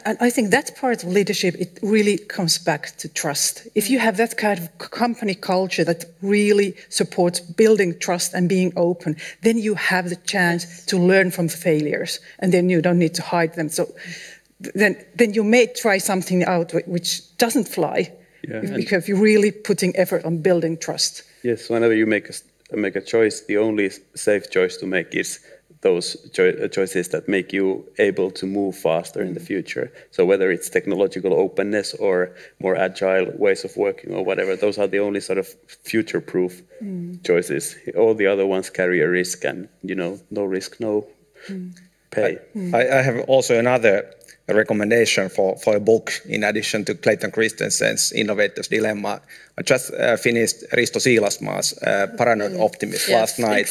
Speaker 4: And I think that part of leadership, it really comes back to trust. If you have that kind of company culture that really supports building trust and being open, then you have the chance to learn from failures, and then you don't need to hide them. So then you may try something out which doesn't fly, because you're really putting effort on building trust.
Speaker 8: Yes, whenever you make a choice, the only safe choice to make is those choices that make you able to move faster in the future. So whether it's technological openness or more agile ways of working or whatever, those are the only sort of future-proof choices. All the other ones carry a risk, and no risk, no pay.
Speaker 6: I have also another recommendation for a book in addition to Clayton Christensen's Innovator's Dilemma. I just finished Risto Siilasmaa's Paranoid Optimist last night.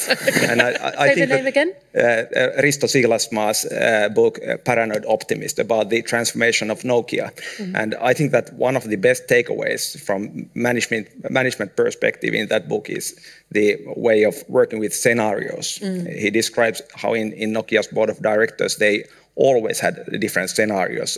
Speaker 6: And I
Speaker 1: Say the name again?
Speaker 6: Risto Siilasmaa's book Paranoid Optimist, about the transformation of Nokia. And I think that one of the best takeaways from management perspective in that book is the way of working with scenarios. He describes how in Nokia's board of directors they always had different scenarios.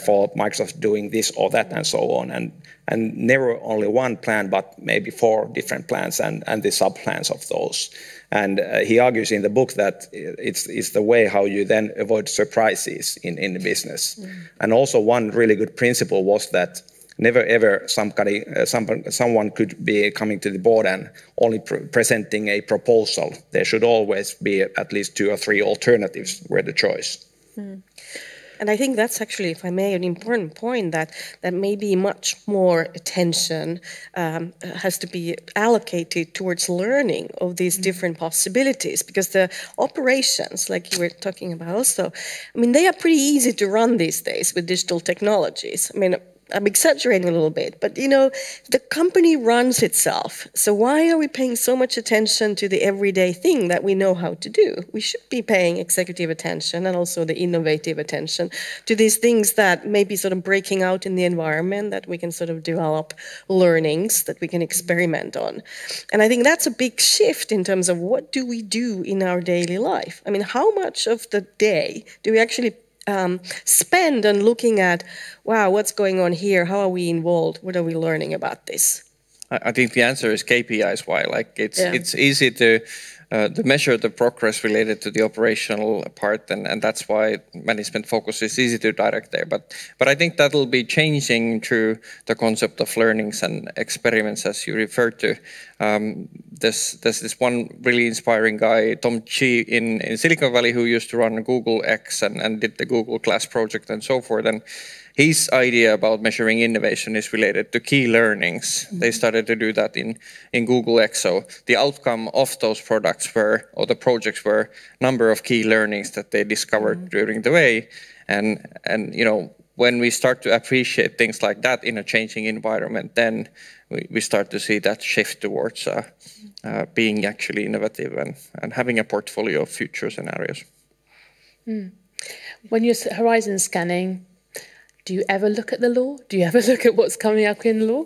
Speaker 6: for Microsoft doing this or that and so on, and never only one plan, but maybe 4 different plans and the sub-plans of those. And he argues in the book that it's the way how you then avoid surprises in the business. And also one really good principle was that never ever someone could be coming to the board and only presenting a proposal. There should always be at least 2 or 3 alternatives were the choice.
Speaker 2: And I think that's actually, if I may, an important point, that maybe much more attention has to be allocated towards learning of these different possibilities, because the operations, like you were talking about also, I mean, they are pretty easy to run these days with digital technologies. I mean, I'm exaggerating a little bit, but you know, the company runs itself. So why are we paying so much attention to the everyday thing that we know how to do? We should be paying executive attention and also the innovative attention to these things that may be sort of breaking out in the environment, that we can sort of develop learnings that we can experiment on. And I think that's a big shift in terms of what do we do in our daily life? I mean, how much of the day do we actually spend on looking at, wow, what's going on here? How are we involved? What are we learning about this?
Speaker 5: I think the answer is KPIs. Why? Like it's easy to measure the progress related to the operational part, and that's why management focus is easy to direct there. But I think that will be changing through the concept of learnings and experiments, as you referred to. There's this one really inspiring guy, Tom Chi, in Silicon Valley, who used to run Google X and did the Google Class project and so forth. And his idea about measuring innovation is related to key learnings. They started to do that in Google X. So the outcome of those products were, or the projects were, number of key learnings that they discovered during the way. And you know, when we start to appreciate things like that in a changing environment, then we start to see that shift towards being actually innovative and having a portfolio of future scenarios.
Speaker 1: When you're horizon scanning, do you ever look at the law? Do you ever look at what's coming up in law?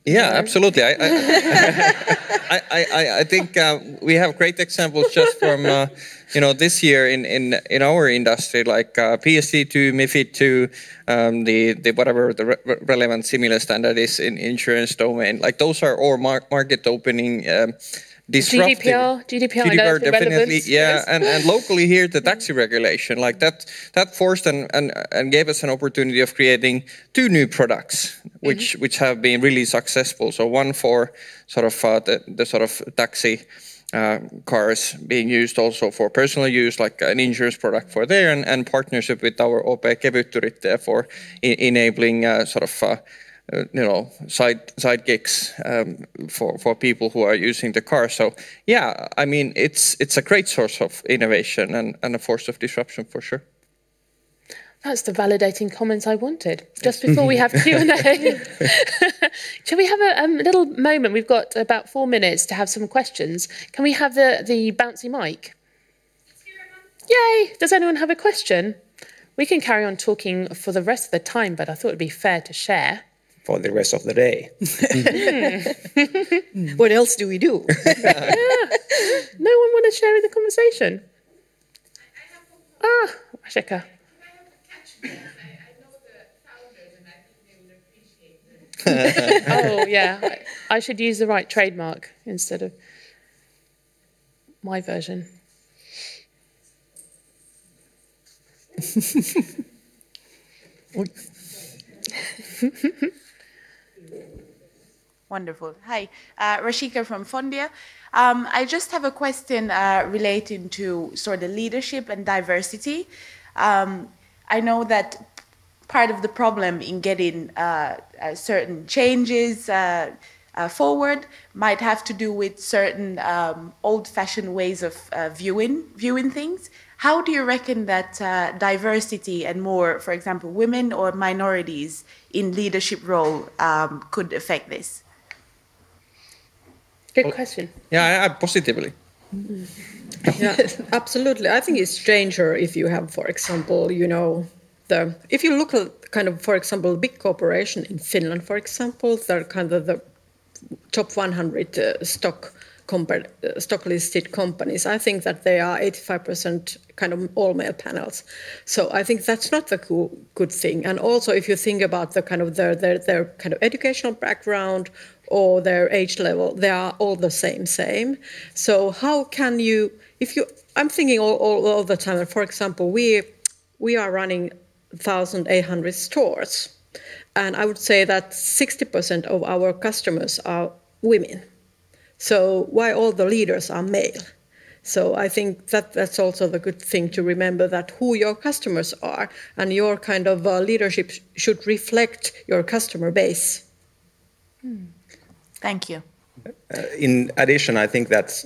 Speaker 5: Yeah, absolutely. I think we have great examples just from you know, this year in our industry, like PSD2, MiFID II, the whatever the relevant similar standard is in insurance domain. Like those are all market opening. Disruptive. GDPR definitely, yeah, and locally here the taxi regulation, like that forced and gave us an opportunity of creating 2 new products, which have been really successful. So one for sort of the sort of taxi cars being used also for personal use, like an insurance product for there, and partnership with our OP Kevytturit there for enabling sort of you know, side gigs for people who are using the car. So yeah, I mean, it's a great source of innovation and a force of disruption for sure.
Speaker 1: That's the validating comments I wanted. Just before we have Q&A, shall we have a little moment? We've got about 4 minutes to have some questions. Can we have the bouncy mic? Yay! Does anyone have a question? We can carry on talking for the rest of the time, but I thought it'd be fair to share.
Speaker 6: For the rest of the day.
Speaker 2: What else do we do?
Speaker 1: Yeah. No one want to share in the conversation? Ashika. Oh, yeah. I should use the right trademark instead of my version.
Speaker 9: Wonderful. Hi, Rashika from Fondia. I just have a question relating to sort of leadership and diversity. I know that part of the problem in getting certain changes forward might have to do with certain old-fashioned ways of viewing things. How do you reckon that diversity and more, for example, women or minorities in leadership role could affect this?
Speaker 1: Good question.
Speaker 5: Yeah, positively.
Speaker 7: Yeah, absolutely. I think it's stranger if you have, for example, you know, if you look at kind of, for example, big corporation in Finland, for example, they're kind of the top 100 stock listed companies, I think that they are 85% kind of all male panels. So I think that's not the good thing. And also, if you think about the kind of their kind of educational background or their age level, they are all the same. So how can you, I'm thinking all the time, for example, we are running 1,800 stores. And I would say that 60% of our customers are women. So why all the leaders are male? So I think that's also the good thing to remember, that who your customers are and your kind of leadership should reflect your customer base.
Speaker 9: Thank you.
Speaker 6: In addition, I think that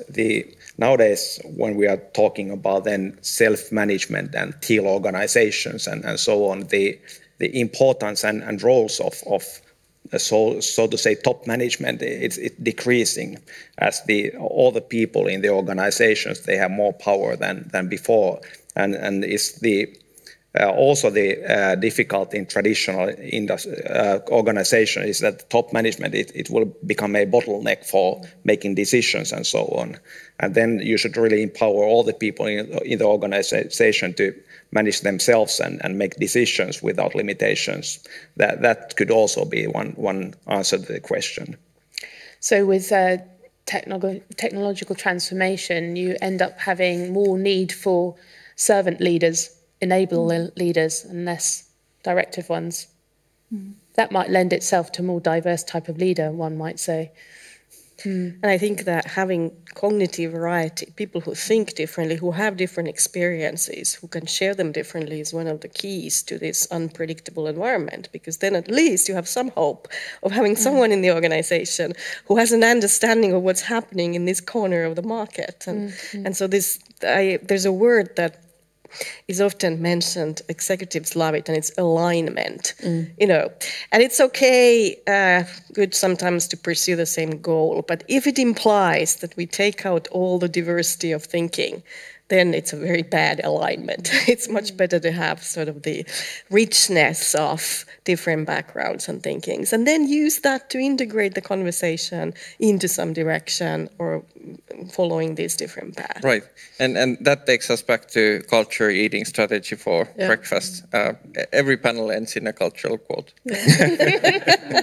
Speaker 6: nowadays when we are talking about then self-management and teal organizations and so on, the importance and roles of so to say top management, it's decreasing as all the people in the organizations, they have more power than before, and it's also the difficulty in traditional organization is that top management, it will become a bottleneck for making decisions and so on. And then you should really empower all the people in the organization to manage themselves and make decisions without limitations. That could also be one answer to the question.
Speaker 1: So with technological transformation, you end up having more need for servant leaders, enable leaders, and less directive ones. That might lend itself to a more diverse type of leader, one might say.
Speaker 2: And I think that having cognitive variety, people who think differently, who have different experiences, who can share them differently, is one of the keys to this unpredictable environment, because then at least you have some hope of having someone in the organization who has an understanding of what's happening in this corner of the market. And so there's a word that is often mentioned, executives love it, and it's alignment, and it's okay, good sometimes to pursue the same goal, but if it implies that we take out all the diversity of thinking, then it's a very bad alignment. It's much better to have sort of the richness of different backgrounds and thinkings, and then use that to integrate the conversation into some direction or following these different paths.
Speaker 5: Right, and that takes us back to culture eating strategy for breakfast. Every panel ends in a cultural quote.
Speaker 7: Yes,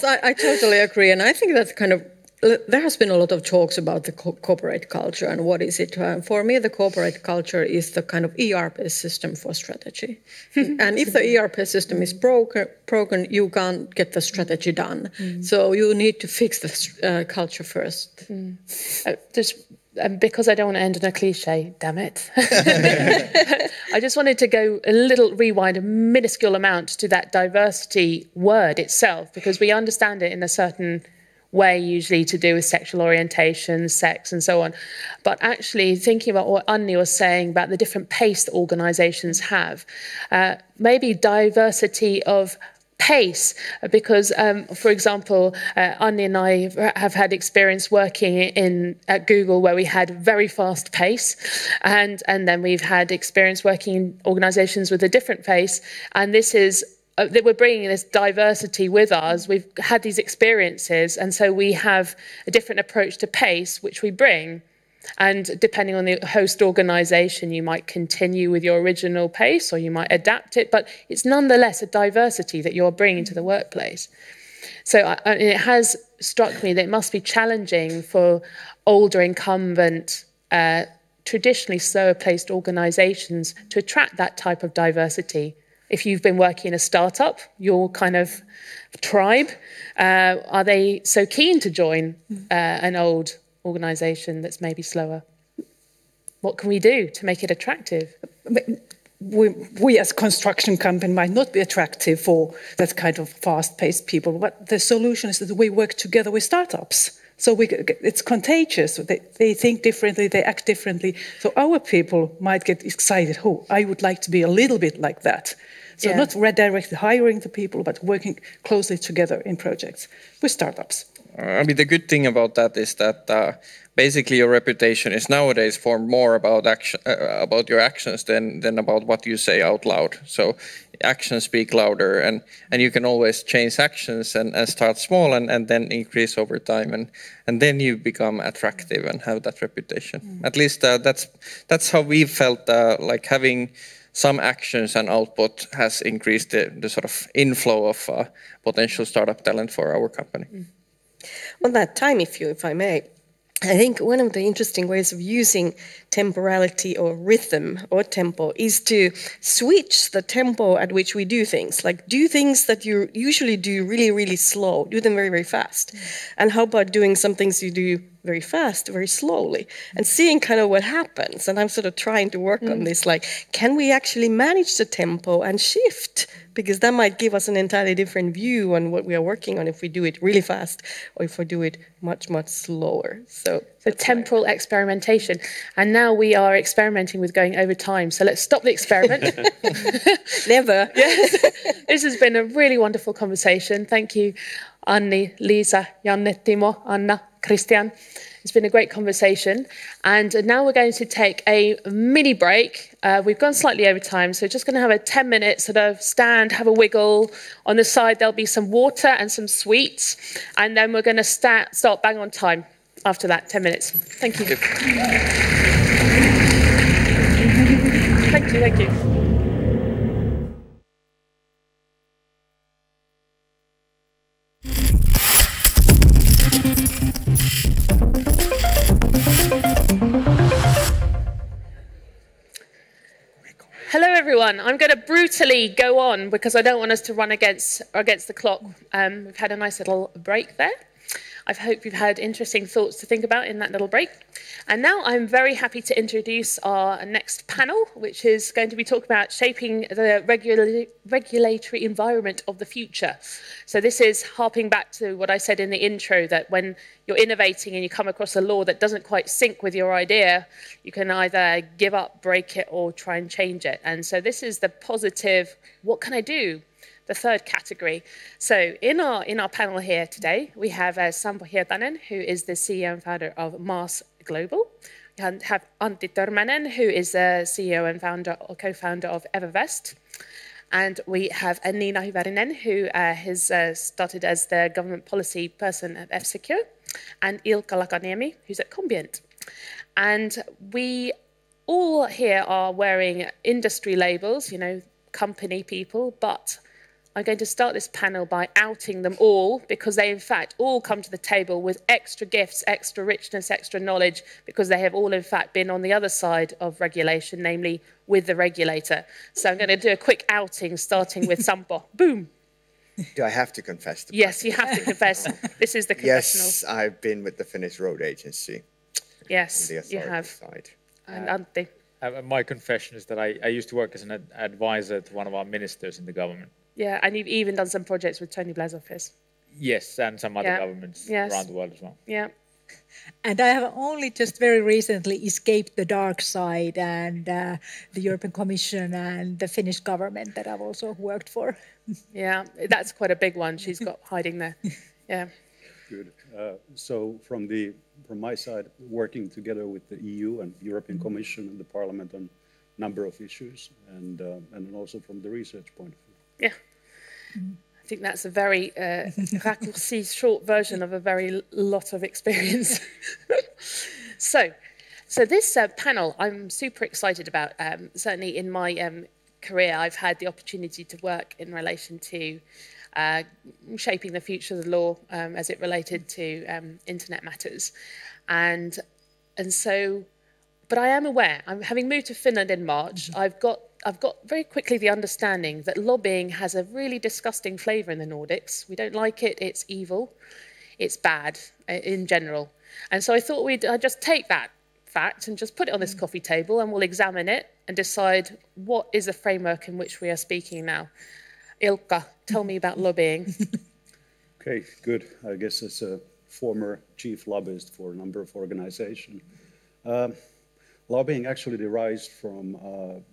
Speaker 7: I totally agree, and I think that's kind of, there has been a lot of talks about the corporate culture and what is it. For me, the corporate culture is the kind of ERP system for strategy. And if the ERP system is broken, you can't get the strategy done. So you need to fix the culture first.
Speaker 1: Because I don't want to end on a cliche, damn it. I just wanted to go rewind a minuscule amount to that diversity word itself, because we understand it in a certain way, usually to do with sexual orientation, sex, and so on. But actually thinking about what Anni was saying about the different pace that organisations have, maybe diversity of pace, because, for example, Anni and I have had experience working at Google where we had very fast pace, and then we've had experience working in organisations with a different pace, and this is that we're bringing this diversity with us. We've had these experiences, and so we have a different approach to pace, which we bring. And depending on the host organisation, you might continue with your original pace or you might adapt it, but it's nonetheless a diversity that you're bringing to the workplace. So it has struck me that it must be challenging for older incumbent, traditionally slower-paced organisations to attract that type of diversity. If you've been working in a startup, your kind of tribe, are they so keen to join an old organisation that's maybe slower? What can we do to make it attractive?
Speaker 4: We as a construction company might not be attractive for that kind of fast-paced people, but the solution is that we work together with startups. So it's contagious. They think differently, they act differently. So our people might get excited. Oh, I would like to be a little bit like that. So not directly hiring the people, but working closely together in projects with startups.
Speaker 5: I mean, the good thing about that is that basically your reputation is nowadays formed more about about your actions than about what you say out loud. So actions speak louder, and you can always change actions and start small and then increase over time, and then you become attractive and have that reputation. At least that's how we felt, like having some actions and output has increased the sort of inflow of potential startup talent for our company.
Speaker 2: On that time, if I may, I think one of the interesting ways of using temporality or rhythm or tempo is to switch the tempo at which we do things. Like do things that you usually do really, really slow, do them very, very fast. And how about doing some things you do very fast, very slowly, and seeing kind of what happens. And I'm sort of trying to work on this, like, can we actually manage the tempo and shift? Because that might give us an entirely different view on what we are working on if we do it really fast or if we do it much, much slower. So
Speaker 1: temporal experimentation. And now we are experimenting with going over time. So let's stop the experiment.
Speaker 2: Never.
Speaker 1: Yes. This has been a really wonderful conversation. Thank you, Anni, Liisa, Janne, Timo, Anna, Christian. It's been a great conversation. And now we're going to take a mini break. We've gone slightly over time, so just going to have a 10-minute sort of stand, have a wiggle. On the side, there'll be some water and some sweets. And then we're going to start bang on time after that, 10 minutes. Thank you. Thank you, thank you. Hello, everyone. I'm going to brutally go on because I don't want us to run against the clock. We've had a nice little break there. I hope you've had interesting thoughts to think about in that little break. And now I'm very happy to introduce our next panel, which is going to be talking about shaping the regulatory environment of the future. So this is harping back to what I said in the intro, that when you're innovating and you come across a law that doesn't quite sync with your idea, you can either give up, break it, or try and change it. And so this is the positive, what can I do? The third category. So in our panel here today, we have Sampo Hietanen, who is the CEO and founder of Mars Global. We have Antti Törmänen, who is the CEO and co-founder of Evervest. And we have Niina Hyvärinen, who has started as the government policy person at F-Secure, and Ilkka Lakaniemi, who's at Combient. And we all here are wearing industry labels, you know, company people, but I'm going to start this panel by outing them all because they, in fact, all come to the table with extra gifts, extra richness, extra knowledge, because they have all, in fact, been on the other side of regulation, namely with the regulator. So I'm going to do a quick outing, starting with Sampo. Boom.
Speaker 10: Do I have to confess?
Speaker 1: Yes, you have to confess. This is the confessional.
Speaker 10: Yes, I've been with the Finnish Road Agency.
Speaker 1: Yes,
Speaker 10: on the
Speaker 1: you have.
Speaker 10: Side.
Speaker 1: And Antti.
Speaker 11: My confession is that I used to work as an advisor to one of our ministers in the government.
Speaker 1: Yeah, and you've even done some projects with Tony Blair's office.
Speaker 11: Yes, and some other governments around the world as well.
Speaker 1: Yeah.
Speaker 12: And I have only just very recently escaped the dark side and the European Commission and the Finnish government that I've also worked for.
Speaker 1: Yeah, that's quite a big one she's got hiding there. Yeah.
Speaker 13: Good. So from my side, working together with the EU and European Commission and the Parliament on a number of issues, and also from the research point of view.
Speaker 1: Yeah, I think that's a very raccourci, short version of a very lot of experience. So this panel I'm super excited about. Certainly in my career, I've had the opportunity to work in relation to shaping the future of the law as it related to internet matters, and so. But I am aware, having moved to Finland in March, I've got very quickly the understanding that lobbying has a really disgusting flavour in the Nordics. We don't like it, it's evil, it's bad in general. And so I thought I'd just take that fact and just put it on this coffee table and we'll examine it and decide what is the framework in which we are speaking now. Ilkka, tell me about lobbying.
Speaker 13: Okay, good. I guess as a former chief lobbyist for a number of organizations, lobbying actually derives from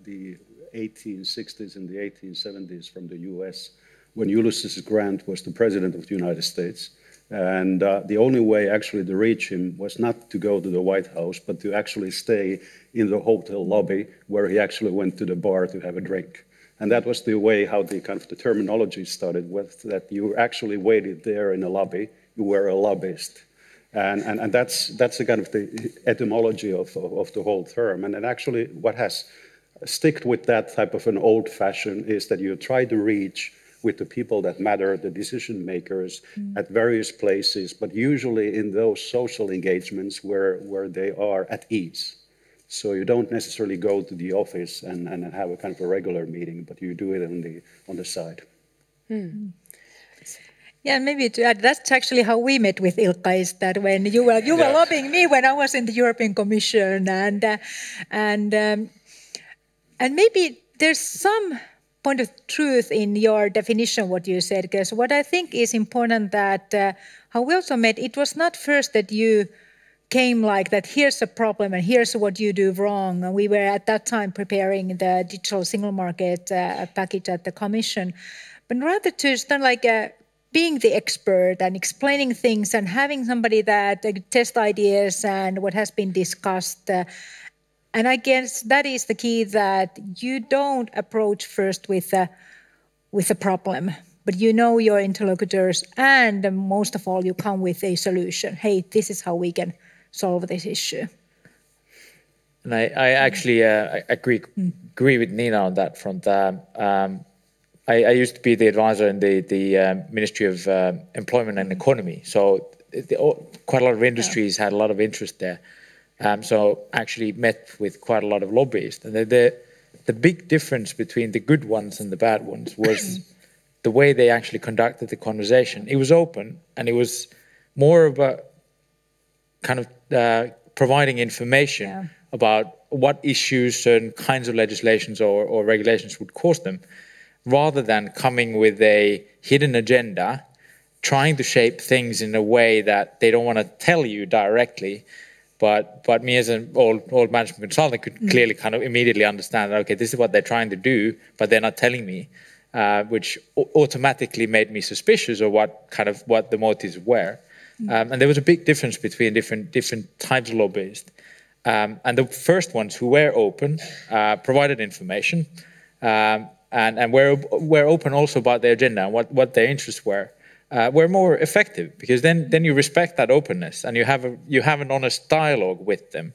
Speaker 13: the 1860s and the 1870s from the US, when Ulysses Grant was the president of the United States. And the only way actually to reach him was not to go to the White House, but to actually stay in the hotel lobby where he actually went to the bar to have a drink. And that was the way how the kind of the terminology started, with that you actually waited there in a lobby, you were a lobbyist. And that's the kind of the etymology of the whole term. And then actually what has sticked with that type of an old fashion is that you try to reach with the people that matter, the decision makers at various places, but usually in those social engagements where they are at ease. So you don't necessarily go to the office and have a kind of a regular meeting, but you do it on the side.
Speaker 12: Yeah, maybe to add, that's actually how we met with Ilkka, is that when you were lobbying me when I was in the European Commission, and maybe there's some point of truth in your definition, what you said, because what I think is important that how we also met, it was not first that you came like that, here's a problem and here's what you do wrong. And we were at that time preparing the digital single market package at the Commission, but rather to start like being the expert and explaining things and having somebody that test ideas and what has been discussed. And I guess that is the key, that you don't approach first with a problem, but you know your interlocutors, and most of all, you come with a solution. Hey, this is how we can solve this issue.
Speaker 11: And I actually agree with Nina on that front. I used to be the advisor in the Ministry of Employment and Economy, so quite a lot of industries had a lot of interest there. So actually met with quite a lot of lobbyists. And the big difference between the good ones and the bad ones was the way they actually conducted the conversation. It was open, and it was more about kind of providing information about what issues certain kinds of legislations or regulations would cause them, rather than coming with a hidden agenda, trying to shape things in a way that they don't want to tell you directly. But me as an old management consultant could clearly kind of immediately understand, okay, this is what they're trying to do, but they're not telling me, which automatically made me suspicious of what the motives were. And there was a big difference between different types of lobbyists. And the first ones who were open, provided information, and were open also about their agenda and what their interests were more effective, because then you respect that openness and you have an honest dialogue with them,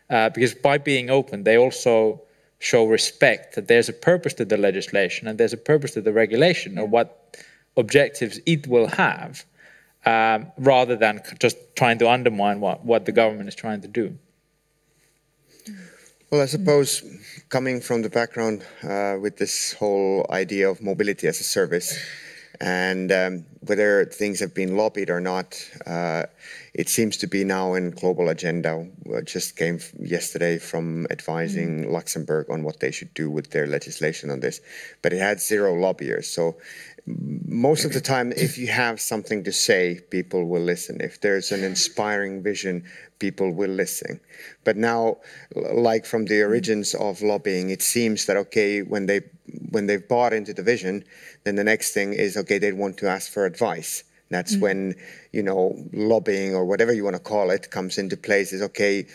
Speaker 11: because by being open they also show respect that there's a purpose to the legislation and there's a purpose to the regulation of what objectives it will have, rather than just trying to undermine what the government is trying to do.
Speaker 10: Well, I suppose coming from the background with this whole idea of mobility as a service, and whether things have been lobbied or not, it seems to be now in global agenda. Just came yesterday from advising Luxembourg on what they should do with their legislation on this, but it had 0 lobbyers. So most of the time, if you have something to say, people will listen. If there's an inspiring vision, people will listen. But now, like from the origins of lobbying, it seems that, okay, when they've bought into the vision, then the next thing is, okay, they want to ask for advice. That's when, lobbying or whatever you want to call it comes into place. Is okay,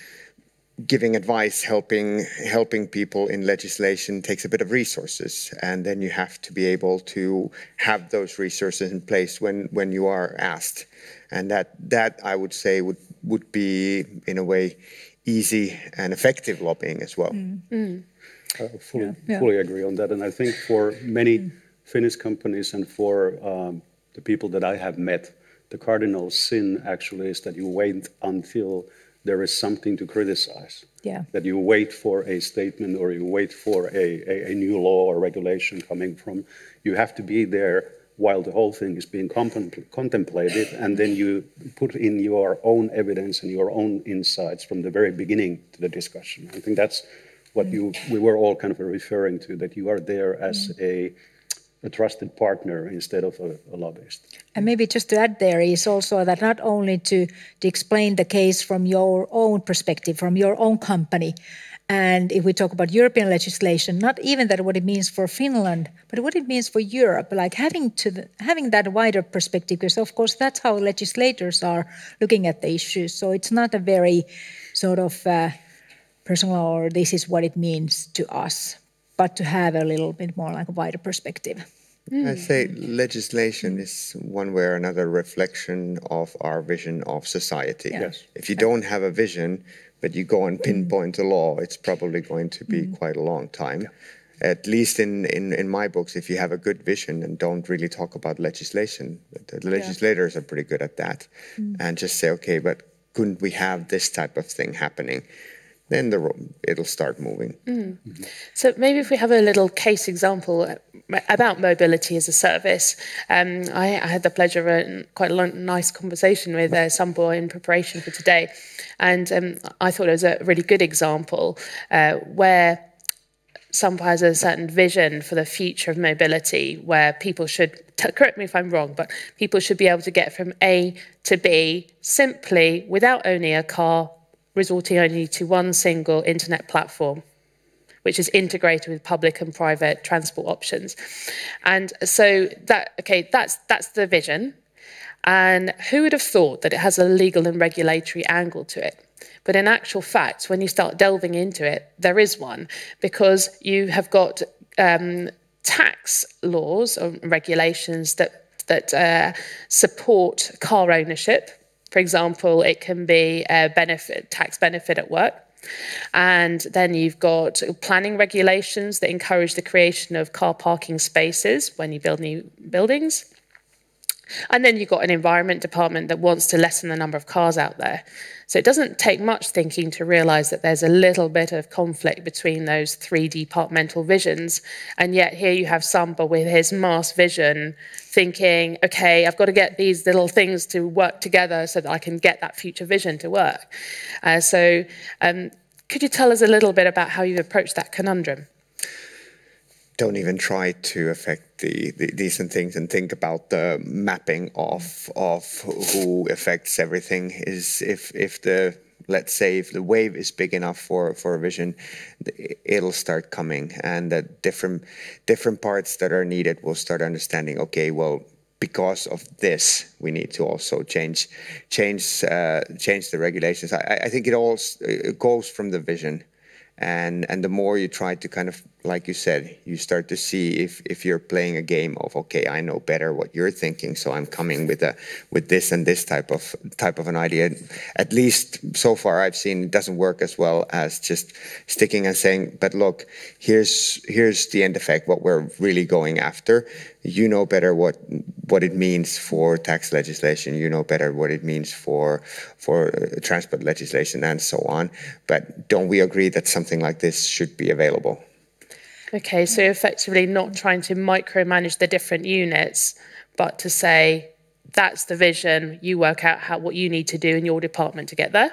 Speaker 10: giving advice, helping people in legislation takes a bit of resources, and then you have to be able to have those resources in place when you are asked. And that I would say would be, in a way, easy and effective lobbying as well.
Speaker 13: I fully agree on that. And I think for many Finnish companies and for the people that I have met, the cardinal sin actually is that you wait until there is something to criticize. That you wait for a statement or you wait for a new law or regulation coming from. You have to be there while the whole thing is being contemplated, and then you put in your own evidence and your own insights from the very beginning to the discussion. I think that's what we were all kind of referring to, that you are there as a trusted partner instead of a lobbyist.
Speaker 12: And maybe just to add there is also that not only to explain the case from your own perspective, from your own company, And if we talk about European legislation, not even that what it means for Finland, but what it means for Europe, like having that wider perspective, because of course that's how legislators are looking at the issues. So it's not a very sort of personal or this is what it means to us, but to have a little bit more like a wider perspective.
Speaker 10: I say legislation is one way or another reflection of our vision of society.
Speaker 12: Yes.
Speaker 10: If you don't have a vision, but you go and pinpoint a law, it's probably going to be quite a long time. At least in my books, if you have a good vision and don't really talk about legislation, the legislators are pretty good at that, and just say, okay, but couldn't we have this type of thing happening? Then it'll start moving.
Speaker 1: So maybe if we have a little case example about mobility as a service. I had the pleasure of quite a nice conversation with Sampo in preparation for today. And I thought it was a really good example where Sampo has a certain vision for the future of mobility where people should, correct me if I'm wrong, but people should be able to get from A to B simply without owning a car, resorting only to one single internet platform, which is integrated with public and private transport options. And so that's the vision. And who would have thought that it has a legal and regulatory angle to it? But in actual fact, when you start delving into it, there is one, because you have got tax laws or regulations that support car ownership. For example, it can be a tax benefit at work. And then you've got planning regulations that encourage the creation of car parking spaces when you build new buildings. And then you've got an environment department that wants to lessen the number of cars out there. So it doesn't take much thinking to realise that there's a little bit of conflict between those three departmental visions. And yet here you have Sampo with his mass vision thinking, okay, I've got to get these little things to work together so that I can get that future vision to work. Could you tell us a little bit about how you've approached that conundrum?
Speaker 10: Don't even try to affect the decent things and think about the mapping of who affects everything. Is if the, let's say, if the wave is big enough for a vision, it'll start coming, and the different parts that are needed will start understanding, okay, well, because of this, we need to also change the regulations. I think it goes from the vision. And the more you try to kind of, like you said, you start to see if you're playing a game of, okay, I know better what you're thinking, so I'm coming with this and this type of an idea. At least so far I've seen it doesn't work as well as just sticking and saying, but look, here's the end effect, what we're really going after. You know better what it means for tax legislation. You know better what it means for transport legislation and so on. But don't we agree that something like this should be available?
Speaker 1: Okay, so effectively not trying to micromanage the different units, but to say, that's the vision, you work out what you need to do in your department to get there.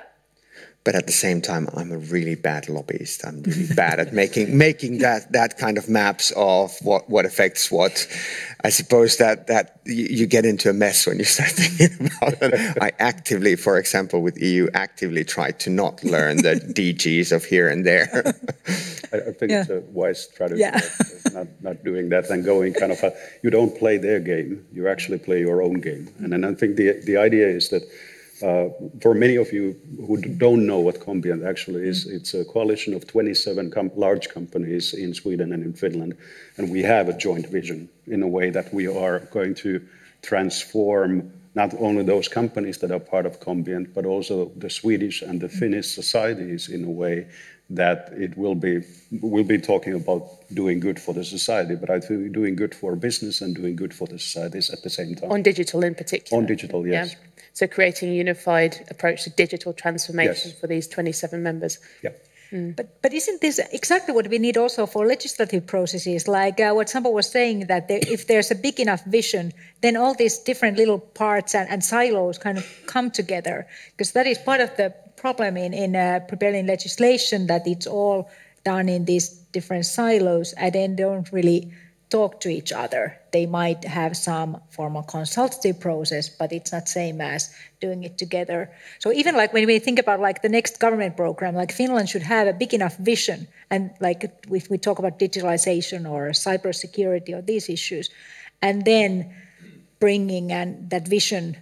Speaker 10: But at the same time, I'm a really bad lobbyist. I'm really bad at making that kind of maps of what affects what. I suppose that you get into a mess when you start thinking about it. I actively, for example, with EU, actively try to not learn the DGs of here and there.
Speaker 13: I think it's a wise strategy, not doing that and going kind of you don't play their game, you actually play your own game. And then I think the idea is that for many of you who don't know what Combient actually is, it's a coalition of 27 large companies in Sweden and in Finland, and we have a joint vision in a way that we are going to transform not only those companies that are part of Combient, but also the Swedish and the Finnish societies in a way that we'll be talking about doing good for the society, but I think doing good for business and doing good for the societies at the same time.
Speaker 1: On digital in particular.
Speaker 13: On digital, yes.
Speaker 1: Yeah. So creating a unified approach to digital transformation for these 27 members.
Speaker 13: Yeah.
Speaker 12: But isn't this exactly what we need also for legislative processes? Like what Sampo was saying, that if there's a big enough vision, then all these different little parts and silos kind of come together. Because that is part of the problem in preparing legislation, that it's all done in these different silos and then don't really talk to each other. They might have some formal consultative process, but it's not same as doing it together. So even like when we think about like the next government program, like Finland should have a big enough vision. And like if we talk about digitalization or cybersecurity or these issues, and then bringing and that vision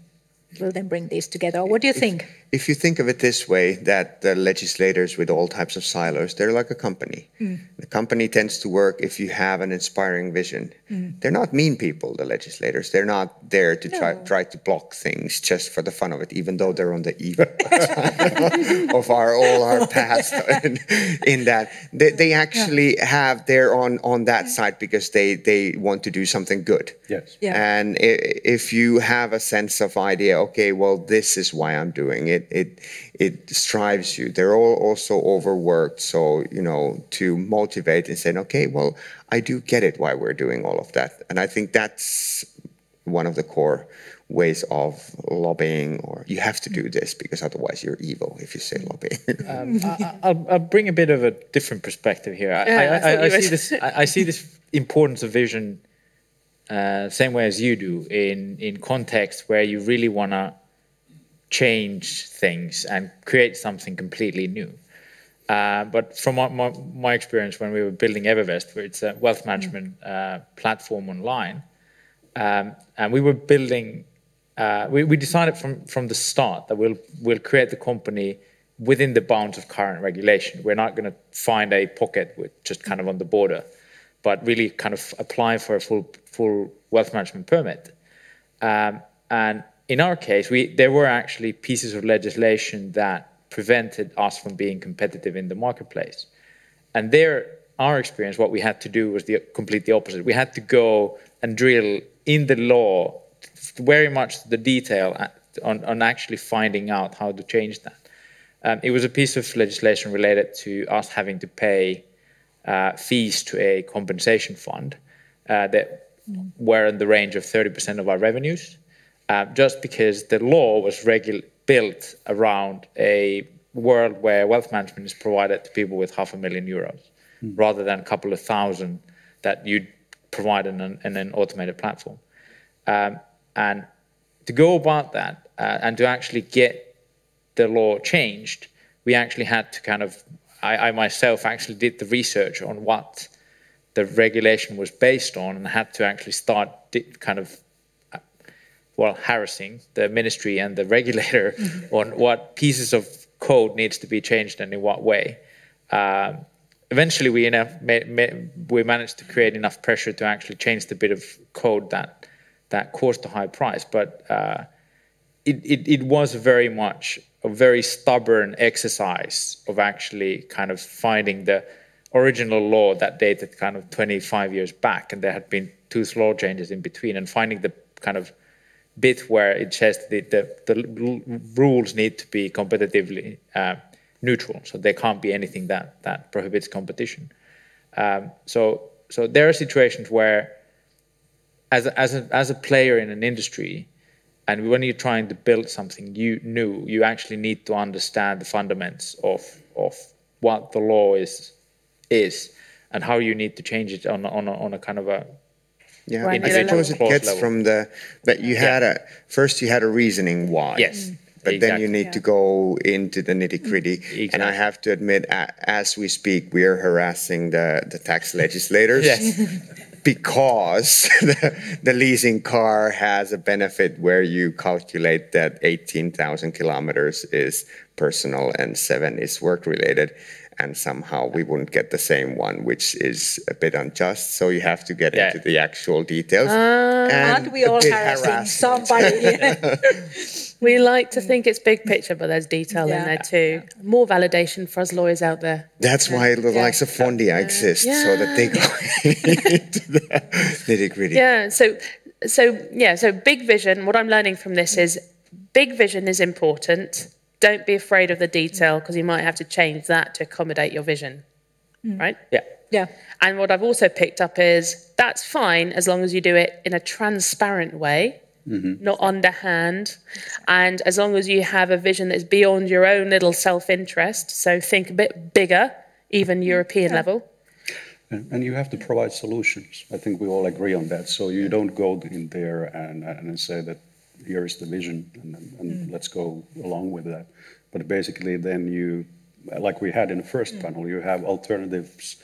Speaker 12: will then bring these together. What do you think?
Speaker 10: If you think of it this way, that the legislators with all types of silos, they're like a company. The company tends to work if you have an inspiring vision. They're not mean people, the legislators. They're not there to try to block things just for the fun of it, even though they're on the evil side of all our past in that. They actually have they're on that side because they want to do something good.
Speaker 13: Yes.
Speaker 12: Yeah.
Speaker 10: And if you have a sense of idea, okay, well, this is why I'm doing it. It strives you. They're all also overworked. So, to motivate and say, okay, well, I do get it why we're doing all of that. And I think that's one of the core ways of lobbying, or you have to do this because otherwise you're evil if you say lobbying.
Speaker 11: I'll bring a bit of a different perspective here. I see this importance of vision same way as you do in context where you really want to change things and create something completely new. But from my experience when we were building Evervest, where it's a wealth management platform online, and we were building, we decided from the start that we'll create the company within the bounds of current regulation. We're not going to find a pocket with just kind of on the border, but really kind of apply for a full wealth management permit. And in our case, there were actually pieces of legislation that prevented us from being competitive in the marketplace. And our experience, what we had to do was complete the opposite. We had to go and drill in the law very much the detail on actually finding out how to change that. It was a piece of legislation related to us having to pay fees to a compensation fund that were in the range of 30% of our revenues. Just because the law was built around a world where wealth management is provided to people with €500,000 rather than a couple of thousand that you'd provide in an automated platform. And to go about that and to actually get the law changed, we actually had to I myself actually did the research on what the regulation was based on and had to actually start harassing the ministry and the regulator on what pieces of code needs to be changed and in what way. Eventually, we managed to create enough pressure to actually change the bit of code that caused the high price. But it was very much a very stubborn exercise of actually kind of finding the original law that dated kind of 25 years back, and there had been 2 law changes in between, and finding the kind of bit where it says the rules need to be competitively neutral, so there can't be anything that prohibits competition. So there are situations where, as a player in an industry, and when you're trying to build something new, you actually need to understand the fundamentals of what the law is and how you need to change it on a kind of a
Speaker 10: I suppose it gets level. From that you had first you had a reasoning why.
Speaker 11: Yes.
Speaker 10: But then you need to go into the nitty-gritty. Exactly. And I have to admit, as we speak, we are harassing the tax legislators.
Speaker 11: Yes.
Speaker 10: Because the leasing car has a benefit where you calculate that 18,000 kilometers is personal and 7 is work-related. And somehow we wouldn't get the same one, which is a bit unjust. So you have to get into the actual details.
Speaker 12: Aren't we all harassing somebody?
Speaker 1: We like to think it's big picture, but there's detail in there too. More validation for us lawyers out there.
Speaker 10: That's why the likes of Fondia exist, so that they go into the nitty-gritty.
Speaker 1: Yeah, so big vision, what I'm learning from this is big vision is important. Don't be afraid of the detail, because you might have to change that to accommodate your vision, right?
Speaker 12: Yeah.
Speaker 1: And what I've also picked up is that's fine as long as you do it in a transparent way, not underhand, and as long as you have a vision that is beyond your own little self-interest. So think a bit bigger, even European level.
Speaker 13: And you have to provide solutions. I think we all agree on that. So you don't go in there and say that here is the vision and let's go along with that. But basically then you, like we had in the first panel, you have alternatives,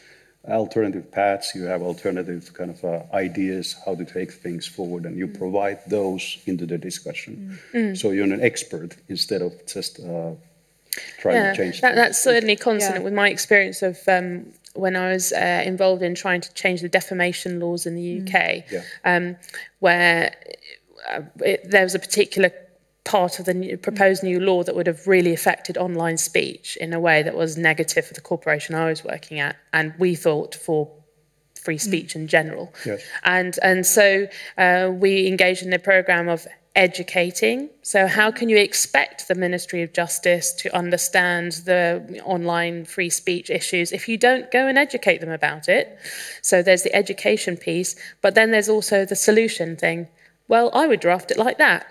Speaker 13: alternative paths, you have alternative kind of ideas how to take things forward, and you provide those into the discussion. So you're an expert instead of just trying to change things.
Speaker 1: That's certainly consonant with my experience of when I was involved in trying to change the defamation laws in the UK, where there was a particular part of the proposed new law that would have really affected online speech in a way that was negative for the corporation I was working at, and we thought for free speech in general.
Speaker 13: Yes.
Speaker 1: And so we engaged in a programme of educating. So how can you expect the Ministry of Justice to understand the online free speech issues if you don't go and educate them about it? So there's the education piece, but then there's also the solution thing. Well, I would draft it like that.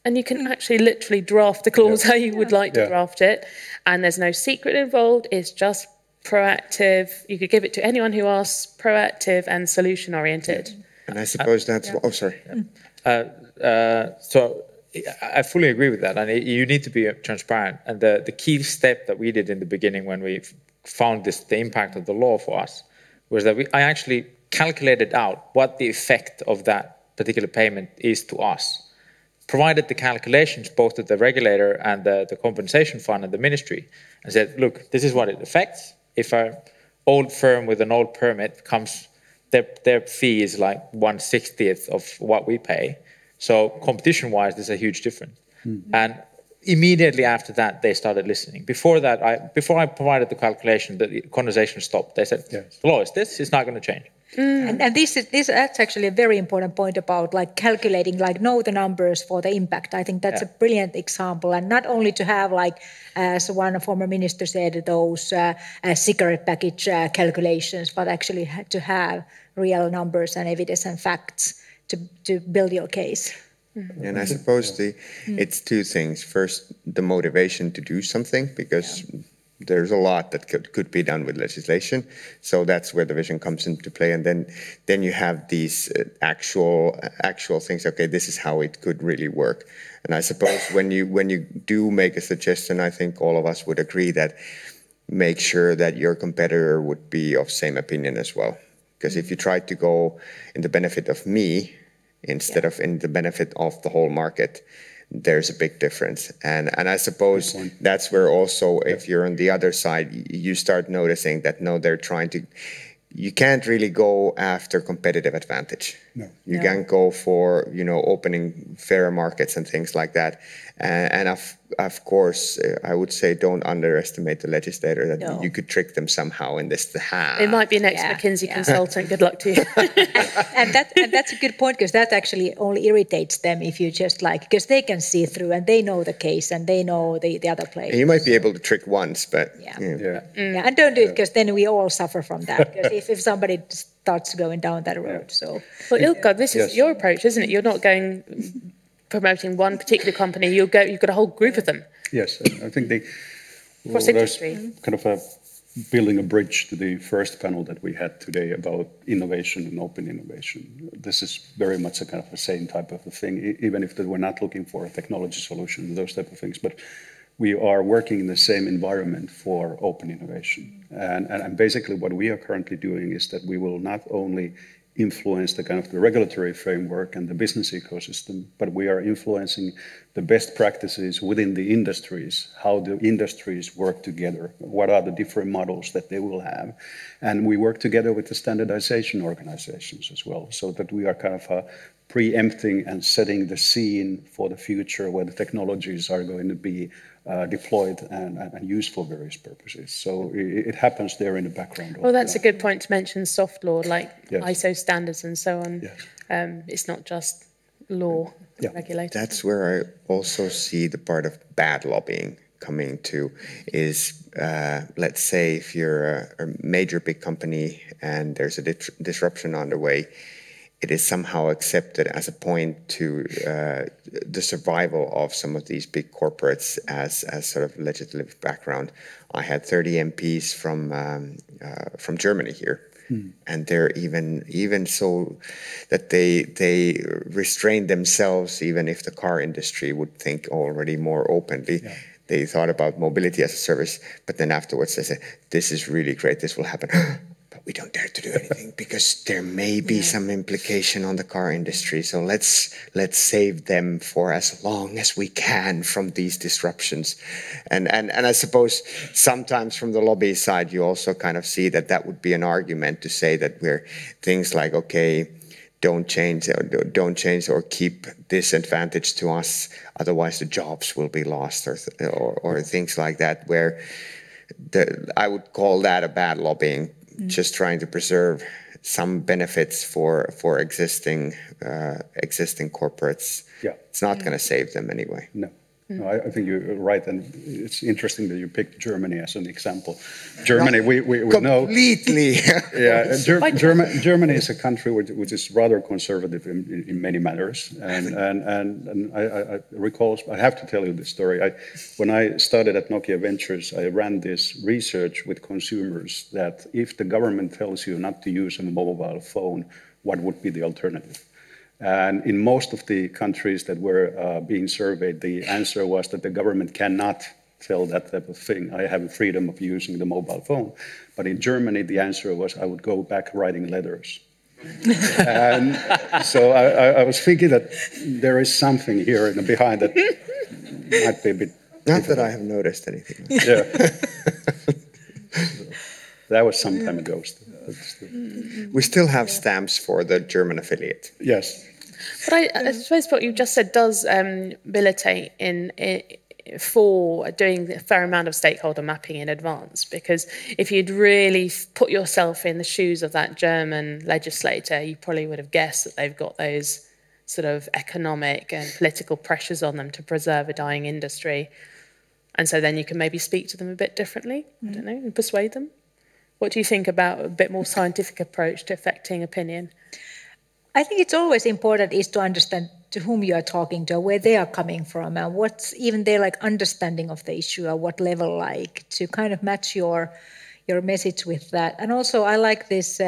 Speaker 1: And you can actually literally draft the clause how you would like to draft it. And there's no secret involved. It's just proactive. You could give it to anyone who asks, proactive and solution oriented.
Speaker 10: And I suppose that's, oh, sorry.
Speaker 11: So I fully agree with that. And you need to be transparent. And the key step that we did in the beginning when we found the impact of the law for us was that I actually calculated out what the effect of that particular payment is to us. Provided the calculations both to the regulator and the compensation fund and the ministry, and said, look, this is what it affects. If an old firm with an old permit comes, their fee is like 1/60th of what we pay. So competition-wise, there's a huge difference. And immediately after that, they started listening. Before that, before I provided the calculation, the conversation stopped. They said, the law is this, it's not going to change.
Speaker 12: And that's actually a very important point about like calculating, like know the numbers for the impact. I think that's a brilliant example, and not only to have like, as one former minister said, those cigarette package calculations, but actually to have real numbers and evidence and facts to build your case.
Speaker 10: And I suppose it's two things. First, the motivation to do something, because there's a lot that could be done with legislation. So that's where the vision comes into play. And then you have these actual things. Okay, this is how it could really work. And I suppose when you do make a suggestion, I think all of us would agree that make sure that your competitor would be of same opinion as well. Because if you try to go in the benefit of me instead of in the benefit of the whole market, there's a big difference. And I suppose that's where also, if you're on the other side, you start noticing that, no, they're trying to, you can't really go after competitive advantage. No. You can't go for, opening fair markets and things like that. And of course, I would say don't underestimate the legislator, that you could trick them somehow in this.
Speaker 1: It might be an ex-McKinsey consultant. Good luck to you.
Speaker 12: and that's a good point, because that actually only irritates them if you just because they can see through and they know the case and they know the other players.
Speaker 10: And you might be able to trick once, but
Speaker 12: and don't do it, because then we all suffer from that. Because if somebody starts going down that road, so.
Speaker 1: Well, Ilkka, this is your approach, isn't it? You're not promoting one particular company. You've got a whole group of them.
Speaker 13: Yes, I think
Speaker 1: Cross industry.
Speaker 13: Kind of building a bridge to the first panel that we had today about innovation and open innovation. This is very much a kind of the same type of a thing, even if we're not looking for a technology solution, those type of things, but we are working in the same environment for open innovation. And basically what we are currently doing is that we will not only influence the kind of the regulatory framework and the business ecosystem, but we are influencing the best practices within the industries, how the industries work together, what are the different models that they will have. And we work together with the standardization organizations as well, so that we are kind of preempting and setting the scene for the future where the technologies are going to be deployed and used for various purposes. So it happens there in the background.
Speaker 1: Well, that's a good point to mention, soft law, like ISO standards and so on. Yes. It's not just law regulated.
Speaker 10: That's where I also see the part of bad lobbying coming to is, let's say if you're a major big company and there's a disruption on the way, it is somehow accepted as a point to the survival of some of these big corporates as sort of legislative background. I had 30 MPs from Germany here, And they're even so that they restrain themselves, even if the car industry would think already more openly. Yeah. They thought about mobility as a service, but then afterwards they said, this is really great, this will happen. But we don't dare to do anything because there may be some implication on the car industry. So let's save them for as long as we can from these disruptions. And I suppose sometimes from the lobby side, you also kind of see that would be an argument to say that we're things like, okay, don't change or keep this advantage to us, otherwise the jobs will be lost, or things like that, where I would call that a bad lobbying, just trying to preserve some benefits for existing corporates. Yeah. It's not going to save them anyway.
Speaker 13: No. No, I think you're right, and it's interesting that you picked Germany as an example. Germany, we know
Speaker 10: completely.
Speaker 13: Yeah, Germany is a country which is rather conservative in many matters, and I recall. I have to tell you this story. When I started at Nokia Ventures, I ran this research with consumers that if the government tells you not to use a mobile phone, what would be the alternative? And in most of the countries that were being surveyed, the answer was that the government cannot tell that type of thing. I have freedom of using the mobile phone. But in Germany, the answer was I would go back writing letters. And so I was thinking that there is something here behind that might be a bit...
Speaker 10: Not that I have noticed anything.
Speaker 13: Yeah. That was some time ago.
Speaker 10: We still have stamps for the German affiliate.
Speaker 13: Yes.
Speaker 1: But I suppose what you just said does militate for doing a fair amount of stakeholder mapping in advance, because if you'd really put yourself in the shoes of that German legislator, you probably would have guessed that they've got those sort of economic and political pressures on them to preserve a dying industry. And so then you can maybe speak to them a bit differently, I don't know, and persuade them. What do you think about a bit more scientific approach to affecting opinion?
Speaker 12: I think it's always important is to understand to whom you are talking to, where they are coming from, and what's even their like understanding of the issue, or what level, like to kind of match your message with that. And also, I like this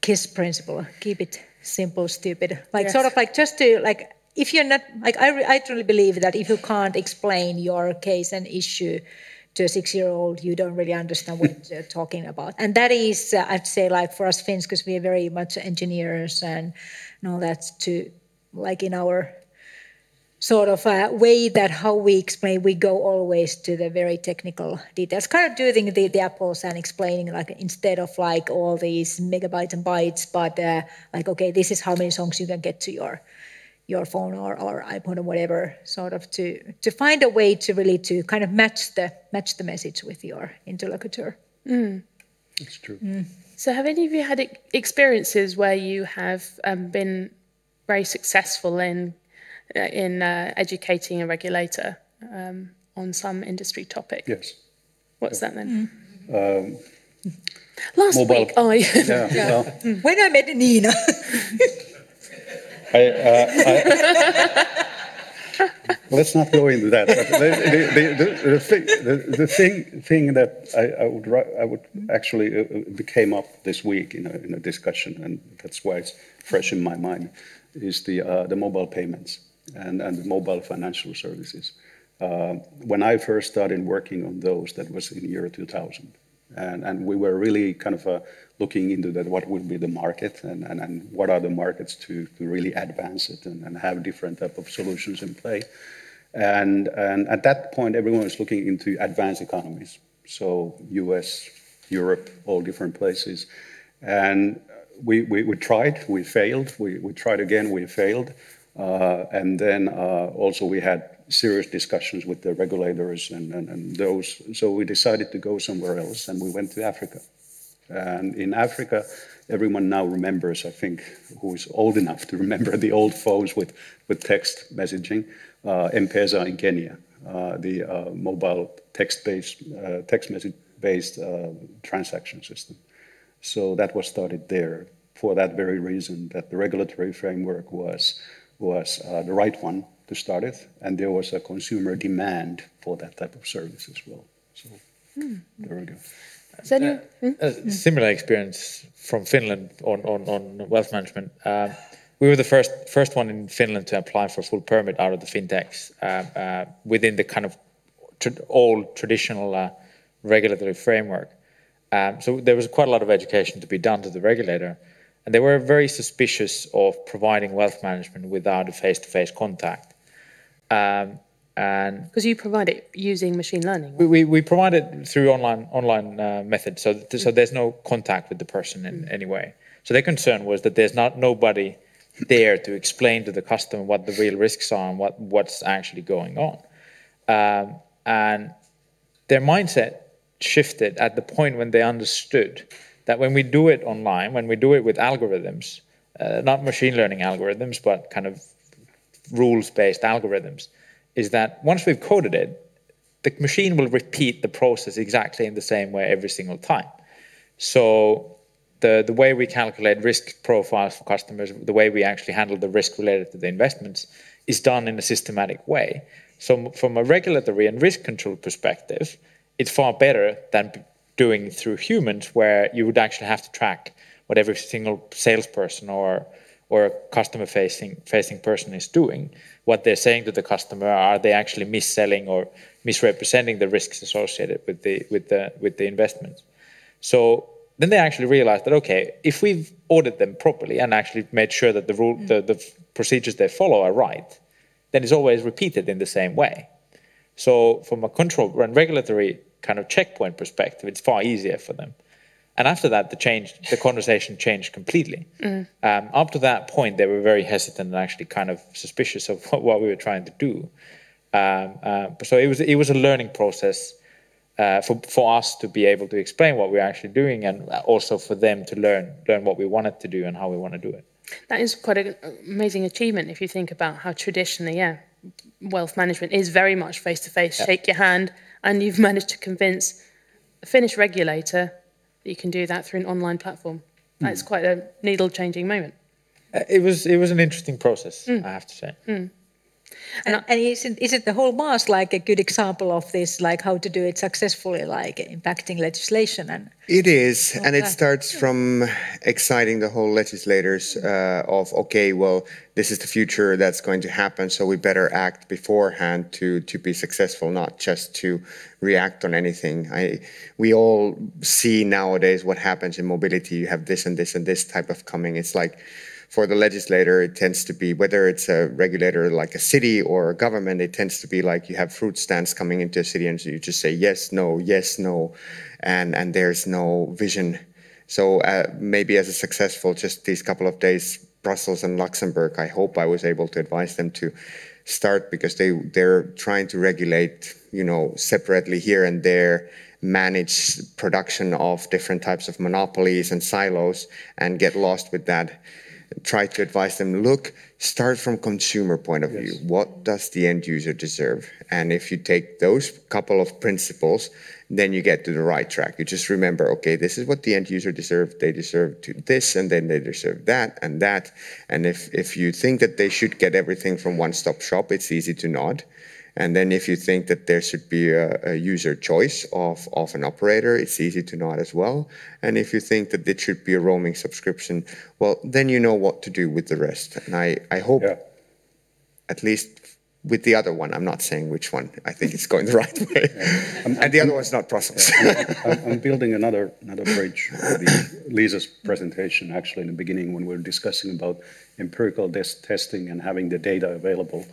Speaker 12: KISS principle: keep it simple, stupid. Like sort of like just to like if you're not like I truly believe that if you can't explain your case and issue to a 6-year-old, you don't really understand what they're talking about. And that is, I'd say, like for us Finns, because we are very much engineers and all that, to like in our sort of way that how we explain, we go always to the very technical details, kind of doing the apples and explaining like instead of like all these megabytes and bytes, but like, okay, this is how many songs you can get to your phone or iPod or whatever, sort of to find a way to really to kind of match the message with your interlocutor.
Speaker 13: That's true.
Speaker 1: So have any of you had experiences where you have been very successful in educating a regulator on some industry topic?
Speaker 13: Yes.
Speaker 1: What's that then?
Speaker 13: Last
Speaker 1: week,
Speaker 12: when I met Nina.
Speaker 13: Let's not go into that. But the thing that I would actually came up this week in a discussion, and that's why it's fresh in my mind, is the mobile payments and the mobile financial services. When I first started working on those, that was in the year 2000. And we were really kind of looking into that, what would be the market and what are the markets to really advance it and have different type of solutions in play. And at that point, everyone was looking into advanced economies. So US, Europe, all different places. And we tried, we failed. We tried again, we failed. And then also we had serious discussions with the regulators and those. So we decided to go somewhere else, and we went to Africa. And in Africa, everyone now remembers, I think, who is old enough to remember the old phones with text messaging, M-Pesa in Kenya, the mobile text message-based transaction system. So that was started there for that very reason, that the regulatory framework was the right one to start it, and there was a consumer demand for that type of service as well. So there we go.
Speaker 1: Is anyone?
Speaker 11: A similar experience from Finland on wealth management. We were the first one in Finland to apply for full permit out of the fintechs within the kind of old traditional regulatory framework. So there was quite a lot of education to be done to the regulator, and they were very suspicious of providing wealth management without a face-to-face contact. And
Speaker 1: because you provide it using machine learning.
Speaker 11: We provide it through online methods, so there's no contact with the person in any way. So their concern was that there's nobody there to explain to the customer what the real risks are and what's actually going on. And their mindset shifted at the point when they understood that when we do it online, when we do it with algorithms, not machine learning algorithms, but kind of rules-based algorithms, is that once we've coded it, the machine will repeat the process exactly in the same way every single time. So the way we calculate risk profiles for customers, the way we actually handle the risk related to the investments is done in a systematic way. So from a regulatory and risk control perspective, it's far better than doing it through humans, where you would actually have to track what every single salesperson or a customer-facing person is doing, what they're saying to the customer. Are they actually mis-selling or misrepresenting the risks associated with the investments? So then they actually realized that, okay, if we've audited them properly and actually made sure that the procedures they follow are right, then it's always repeated in the same way. So from a control and regulatory kind of checkpoint perspective, it's far easier for them. And after that, the conversation changed completely. Up to that point, they were very hesitant and actually kind of suspicious of what we were trying to do. So it was a learning process for us to be able to explain what we're actually doing, and also for them to learn what we wanted to do and how we want to do it.
Speaker 1: That is quite an amazing achievement if you think about how traditionally, wealth management is very much face-to-face, shake your hand, and you've managed to convince a Finnish regulator that you can do that through an online platform. That's quite a needle-changing moment.
Speaker 11: It was an interesting process, I have to say.
Speaker 12: And isn't the whole mass like a good example of this, like how to do it successfully, like impacting legislation? And
Speaker 10: it is, and it starts from exciting the whole legislators of, okay, well, this is the future that's going to happen, so we better act beforehand to be successful, not just to react on anything. We all see nowadays what happens in mobility. You have this and this and this type of coming. It's like, for the legislator, it tends to be, whether it's a regulator like a city or a government, it tends to be like you have fruit stands coming into a city and so you just say yes, no, and there's no vision. So maybe as a successful, just these couple of days, Brussels and Luxembourg, I hope I was able to advise them to start, because they're trying to regulate, separately here and there, manage production of different types of monopolies and silos and get lost with that. Try to advise them, look, start from consumer point of view. What does the end user deserve? And if you take those couple of principles, then you get to the right track. You just remember, okay, this is what the end user deserves. They deserve this, and then they deserve that and that. And if you think that they should get everything from one-stop shop, it's easy to nod. And then if you think that there should be a user choice of an operator, it's easy to nod as well. And if you think that it should be a roaming subscription, well, then you know what to do with the rest. And I hope, at least with the other one, I'm not saying which one, I think it's going the right way. And the other one's not Brussels.
Speaker 13: I'm building another bridge for Liisa's presentation, actually, in the beginning when we were discussing about empirical testing and having the data available.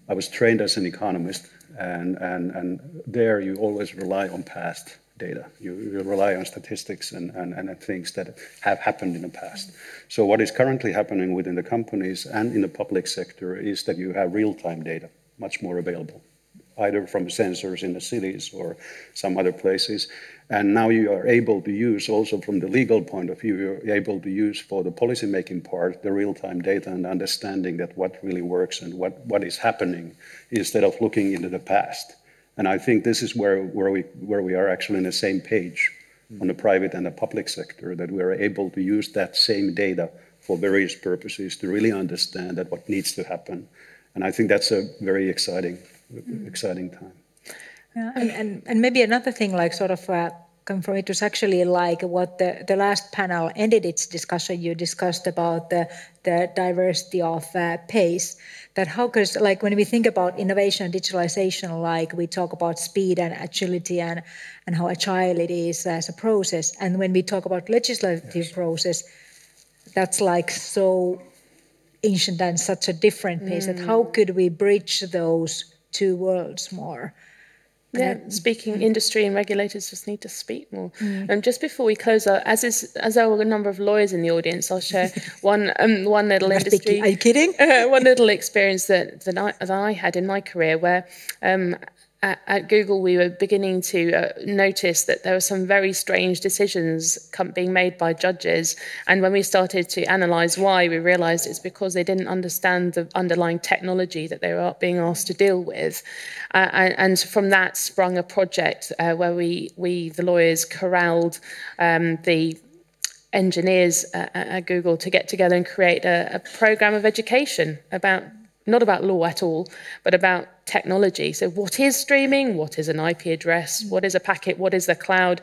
Speaker 13: I was trained as an economist, and there you always rely on past data. You rely on statistics and things that have happened in the past. So what is currently happening within the companies and in the public sector is that you have real-time data, much more available, either from sensors in the cities or some other places. And now you are able to use, also from the legal point of view, you're able to use for the policymaking part, the real-time data and understanding that what really works and what is happening, instead of looking into the past. And I think this is where we are actually on the same page on the private and the public sector, that we are able to use that same data for various purposes to really understand that what needs to happen. And I think that's a very exciting time.
Speaker 12: Yeah, and maybe another thing, like sort of come from. It was actually like what the last panel ended its discussion. You discussed about the diversity of pace. That how, because like when we think about innovation and digitalization, like we talk about speed and agility and how agile it is as a process. And when we talk about legislative process, that's like so ancient and such a different pace. That how could we bridge those two worlds more?
Speaker 1: Yeah, speaking industry and regulators just need to speak more. Just before we close out, as there are a number of lawyers in the audience, I'll share one little industry.
Speaker 12: Are you kidding?
Speaker 1: One little experience that I had in my career, where at Google we were beginning to notice that there were some very strange decisions being made by judges, and when we started to analyse why, we realised it's because they didn't understand the underlying technology that they were being asked to deal with, and from that sprung a project where we the lawyers corralled the engineers at Google to get together and create a programme of education not about law at all, but about technology. So what is streaming? What is an IP address? What is a packet? What is the cloud?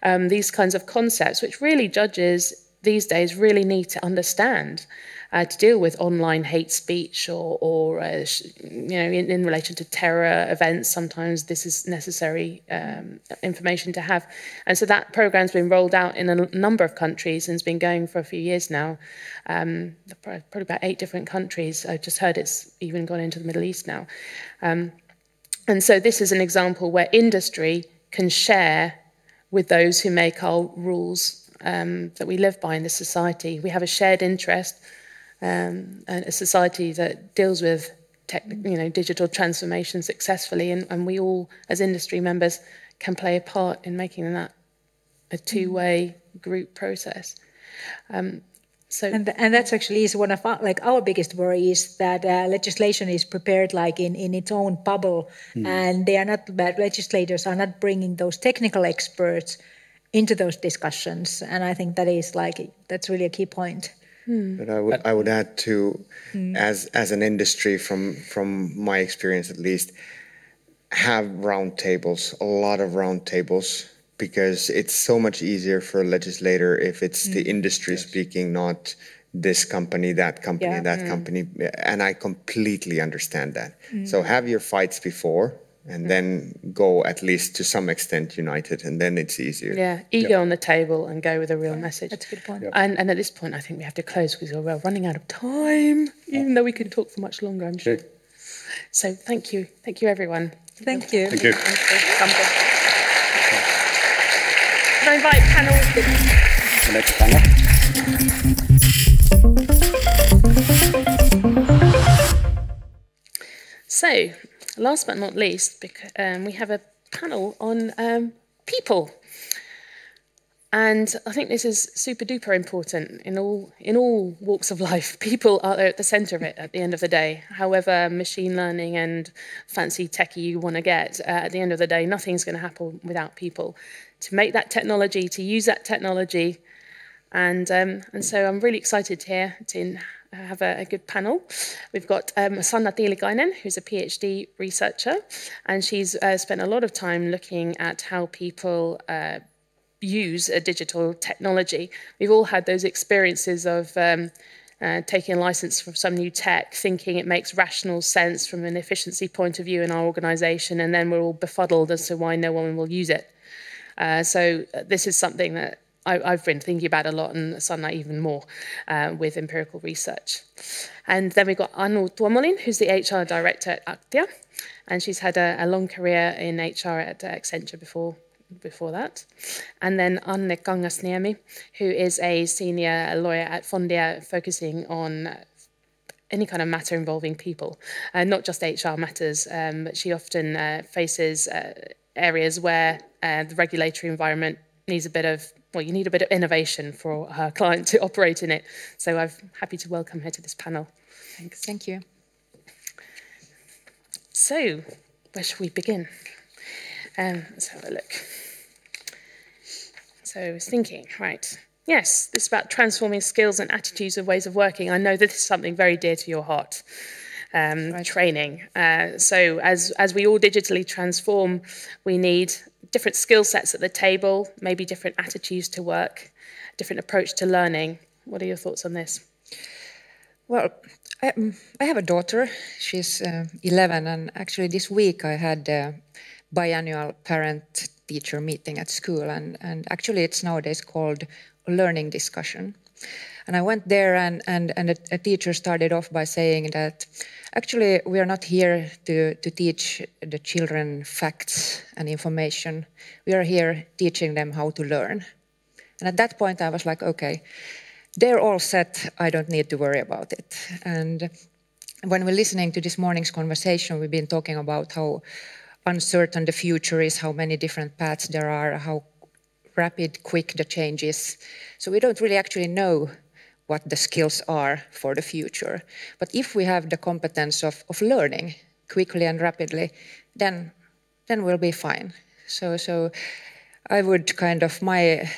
Speaker 1: These kinds of concepts, which really judges these days really need to understand to deal with online hate speech or in relation to terror events. Sometimes this is necessary information to have. And so that program's been rolled out in a number of countries and has been going for a few years now. Probably about 8 different countries. I just heard it's even gone into the Middle East now. And so this is an example where industry can share with those who make our rules that we live by in this society. We have a shared interest, and a society that deals with digital transformation successfully, and we all, as industry members, can play a part in making that a two-way group process. And
Speaker 12: that's actually is one of our biggest worries, that legislation is prepared like in its own bubble, and legislators are not bringing those technical experts into those discussions, and I think that's really a key point.
Speaker 10: But I would add to, as an industry, from my experience at least, have roundtables, a lot of roundtables, because it's so much easier for a legislator if it's the industry speaking, not this company, that company, that company, and I completely understand that. So have your fights before, and then go at least to some extent united, and then it's easier.
Speaker 1: Yeah, ego on the table and go with a real message.
Speaker 12: That's a good point.
Speaker 1: And at this point, I think we have to close because we're running out of time, even though we could talk for much longer, I'm sure. So thank you everyone.
Speaker 12: Thank you.
Speaker 13: Thank you.
Speaker 1: Can I invite panel?
Speaker 13: The next panel.
Speaker 1: So, last but not least, we have a panel on people. And I think this is super duper important in all walks of life. People are at the center of it at the end of the day. However machine learning and fancy techie you want to get, at the end of the day, nothing's going to happen without people. To make that technology, to use that technology. And so I'm really excited here to have a good panel. We've got Sanna Tiilikainen, who's a PhD researcher, and she's spent a lot of time looking at how people use a digital technology. We've all had those experiences of taking a license from some new tech, thinking it makes rational sense from an efficiency point of view in our organization, and then we're all befuddled as to why no one will use it. So this is something that I've been thinking about a lot, and Sanna even more, with empirical research. And then we've got Anu Tuomolin, who's the HR director at Aktia, and she's had a long career in HR at Accenture before that. And then Anne Kangasniemi, who is a senior lawyer at Fondia, focusing on any kind of matter involving people, not just HR matters, but she often faces areas where the regulatory environment needs you need a bit of innovation for her client to operate in it. So I'm happy to welcome her to this panel.
Speaker 12: Thanks. Thank you.
Speaker 1: So, where should we begin? Let's have a look. So I was thinking, right, yes, this is about transforming skills and attitudes of ways of working. I know that this is something very dear to your heart. training. So as we all digitally transform, we need different skill sets at the table, maybe different attitudes to work, different approach to learning. What are your thoughts on this?
Speaker 14: Well, I have a daughter. She's 11, and actually this week I had a biannual parent-teacher meeting at school, and actually it's nowadays called a learning discussion. And I went there, and a teacher started off by saying that actually we are not here to teach the children facts and information. We are here teaching them how to learn. And at that point I was like, okay, they're all set, I don't need to worry about it. And when we're listening to this morning's conversation, we've been talking about how uncertain the future is, how many different paths there are, how rapid, quick the change is. So we don't really actually know what the skills are for the future. But if we have the competence of learning quickly and rapidly, then we'll be fine. So I would kind of, my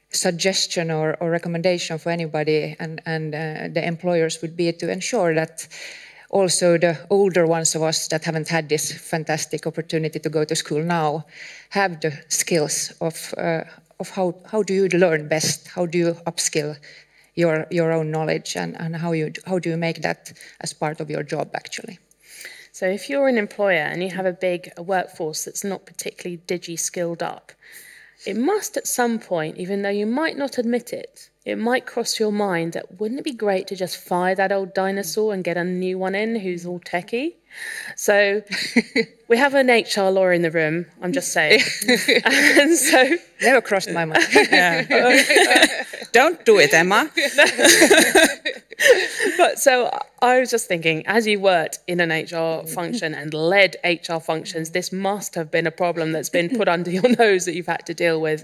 Speaker 14: suggestion or recommendation for anybody and the employers would be to ensure that also the older ones of us that haven't had this fantastic opportunity to go to school now have the skills of how do you learn best, how do you upskill your own knowledge, and how do you make that as part of your job actually.
Speaker 1: So if you're an employer and you have a big workforce that's not particularly digi-skilled up, it must at some point, even though you might not admit it, it might cross your mind that wouldn't it be great to just fire that old dinosaur and get a new one in who's all techie? So we have an HR lawyer in the room, I'm just saying. And so
Speaker 14: never crossed my mind.
Speaker 15: Don't do it, Emma.
Speaker 1: But so I was just thinking, as you worked in an HR function and led HR functions, this must have been a problem that's been put under your nose that you've had to deal with.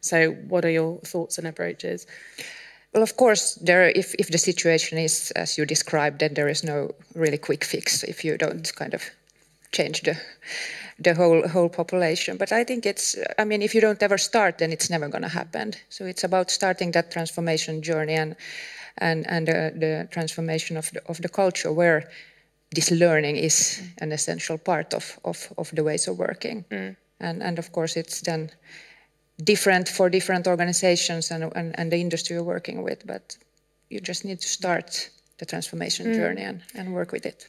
Speaker 1: So what are your thoughts and approaches?
Speaker 14: Well, of course, if the situation is as you described, then there is no really quick fix if you don't kind of change the whole population. But I think if you don't ever start, then it's never going to happen. So it's about starting that transformation journey and the transformation of the culture where this learning is an essential part of the ways of working. And of course, it's then different for different organizations and the industry you're working with, but you just need to start the transformation journey and work with it.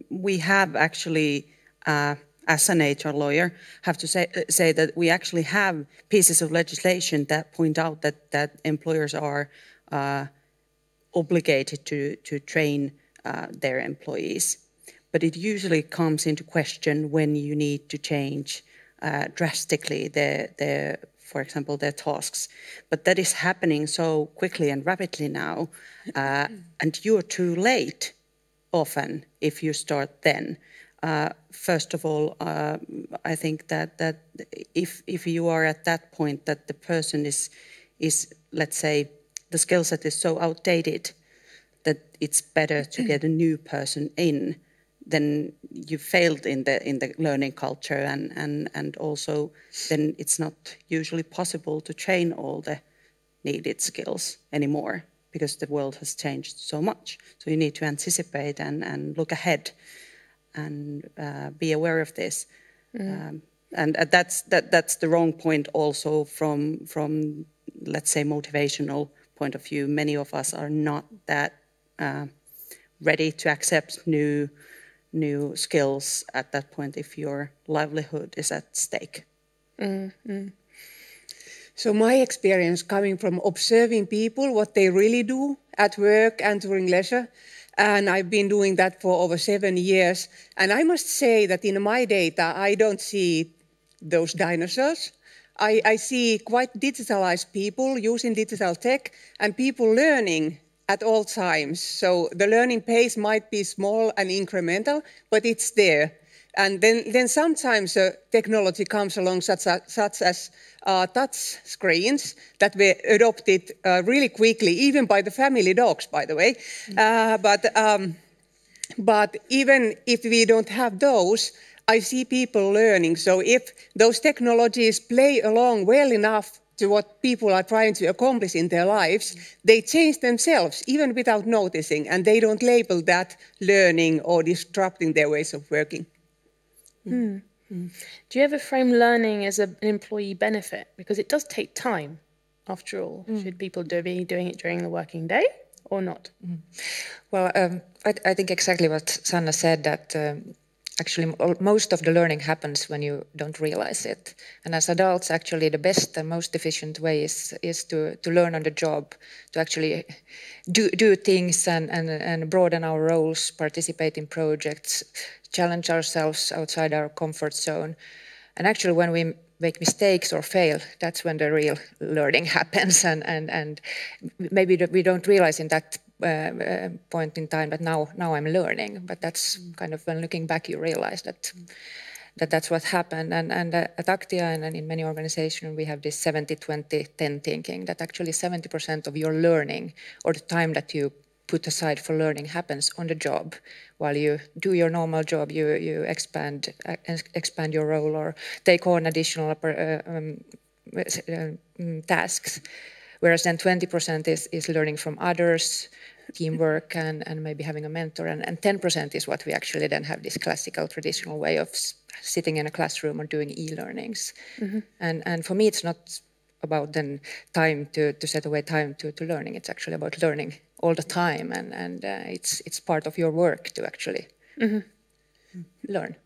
Speaker 15: We have actually, as an HR lawyer, have to say that we actually have pieces of legislation that point out that employers are obligated to train their employees. But it usually comes into question when you need to change drastically for example, their tasks. But that is happening so quickly and rapidly now, and you're too late often if you start then. First of all, I think that if you are at that point that the person is, let's say, the skill set is so outdated that it's better to get a new person in, then you failed in the learning culture, and also then it's not usually possible to train all the needed skills anymore because the world has changed so much. So you need to anticipate and look ahead and be aware of this. And that's the wrong point also from let's say motivational point of view. Many of us are not that ready to accept new skills at that point if your livelihood is at stake.
Speaker 16: So my experience coming from observing people, what they really do at work and during leisure, and I've been doing that for over 7 years, and I must say that in my data I don't see those dinosaurs. I see quite digitalized people using digital tech and people learning at all times. So the learning pace might be small and incremental, but it's there. And then sometimes technology comes along such as touch screens that were adopted really quickly, even by the family dogs, by the way. But even if we don't have those, I see people learning. So if those technologies play along well enough to what people are trying to accomplish in their lives, they change themselves even without noticing, and they don't label that learning or disrupting their ways of working.
Speaker 1: Do you ever frame learning as an employee benefit? Because it does take time, after all. Should people be doing it during the working day or not?
Speaker 14: Well, I think exactly what Sanna said, that actually most of the learning happens when you don't realize it. And as adults, actually the best and most efficient way is to learn on the job, to actually do things and broaden our roles, participate in projects, challenge ourselves outside our comfort zone. And actually when we make mistakes or fail, that's when the real learning happens. And maybe we don't realize in that point in time that now I'm learning, but that's kind of when looking back you realize that's what happened. And at Actia and in many organizations we have this 70-20-10 thinking, that actually 70% of your learning or the time that you put aside for learning happens on the job. While you do your normal job, you expand your role or take on additional tasks. Whereas then 20% is learning from others, teamwork and maybe having a mentor. And 10% is what we actually then have this classical traditional way of sitting in a classroom or doing e-learnings. And for me, it's not about then time to set away time to learning. It's actually about learning all the time. And it's part of your work to actually learn.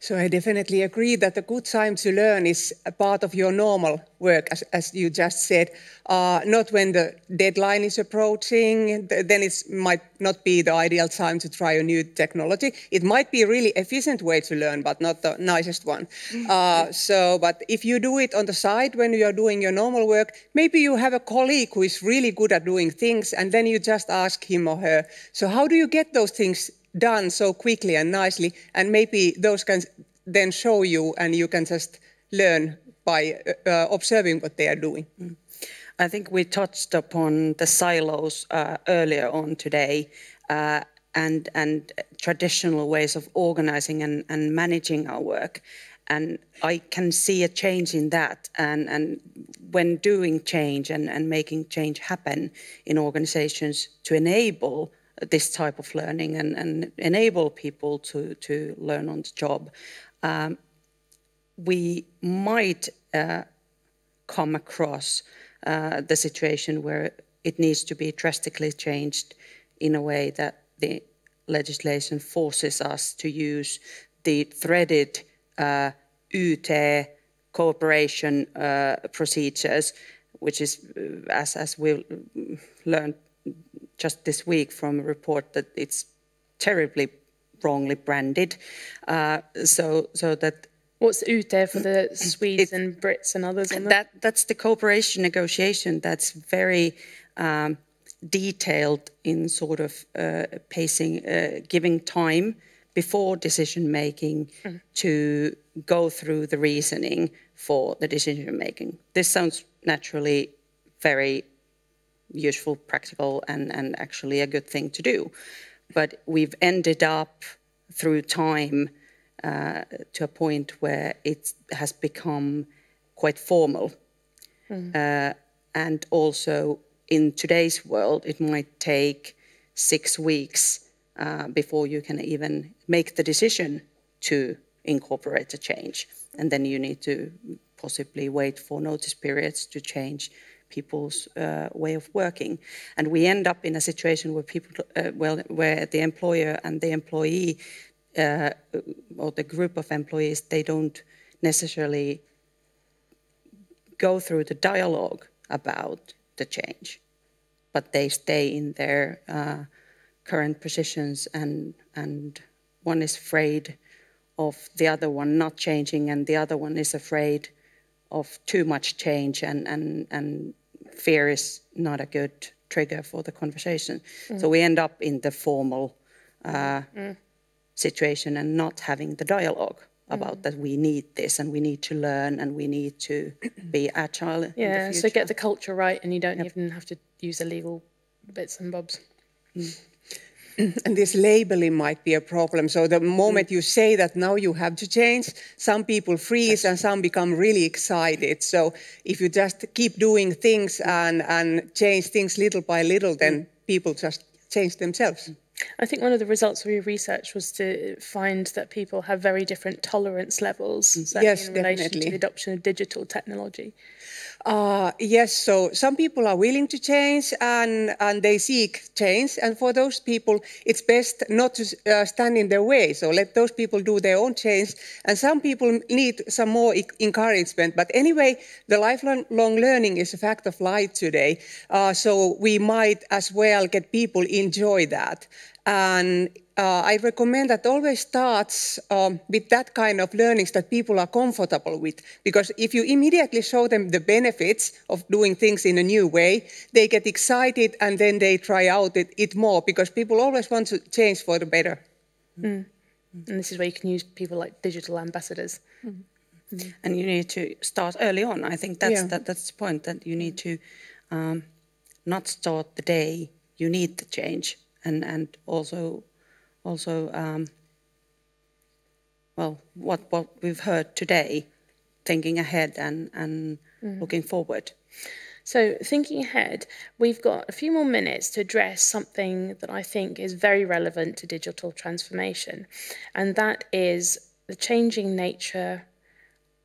Speaker 16: So I definitely agree that a good time to learn is a part of your normal work, as you just said. Not when the deadline is approaching, then it might not be the ideal time to try a new technology. It might be a really efficient way to learn, but not the nicest one. But if you do it on the side when you are doing your normal work, maybe you have a colleague who is really good at doing things, and then you just ask him or her, so how do you get those things done so quickly and nicely, and maybe those can then show you and you can just learn by observing what they are doing.
Speaker 15: I think we touched upon the silos earlier on today and traditional ways of organizing and managing our work. And I can see a change in that. And when doing change and making change happen in organizations to enable this type of learning and enable people to learn on the job, we might come across the situation where it needs to be drastically changed in a way that the legislation forces us to use the threaded UT cooperation procedures, which is, as we learned just this week from a report, that it's terribly wrongly branded. So that
Speaker 1: what's UT for the Swedes and Brits and others?
Speaker 15: That's the cooperation negotiation. That's very detailed in sort of pacing, giving time before decision making to go through the reasoning for the decision making. This sounds naturally very useful, practical, and actually a good thing to do. But we've ended up through time to a point where it has become quite formal. And also in today's world, it might take 6 weeks before you can even make the decision to incorporate a change. And then you need to possibly wait for notice periods to change people's way of working. And we end up in a situation where people, where the employer and the employee or the group of employees, they don't necessarily go through the dialogue about the change, but they stay in their current positions, and one is afraid of the other one not changing, and the other one is afraid of too much change, and fear is not a good trigger for the conversation. So we end up in the formal situation and not having the dialogue about that we need this and we need to learn and we need to be agile in the future.
Speaker 1: So get the culture right and you don't even have to use illegal bits and bobs.
Speaker 16: and this labeling might be a problem. So the moment you say that now you have to change, some people freeze and some become really excited. So if you just keep doing things and change things little by little, then people just change themselves.
Speaker 1: I think one of the results of your research was to find that people have very different tolerance levels in relation to the adoption of digital technology.
Speaker 16: Yes, so some people are willing to change and they seek change. And for those people, it's best not to stand in their way. So let those people do their own change. And some people need some more encouragement. But anyway, the lifelong learning is a fact of life today. So we might as well get people enjoy that. And I recommend that always starts with that kind of learnings that people are comfortable with. Because if you immediately show them the benefits of doing things in a new way, they get excited and then they try out it more, because people always want to change for the better.
Speaker 1: And this is where you can use people like digital ambassadors.
Speaker 15: And you need to start early on. I think that's the point, that you need to not start the day you need the change, and also well, what we've heard today, thinking ahead and looking forward.
Speaker 1: So thinking ahead, we've got a few more minutes to address something that I think is very relevant to digital transformation, and that is the changing nature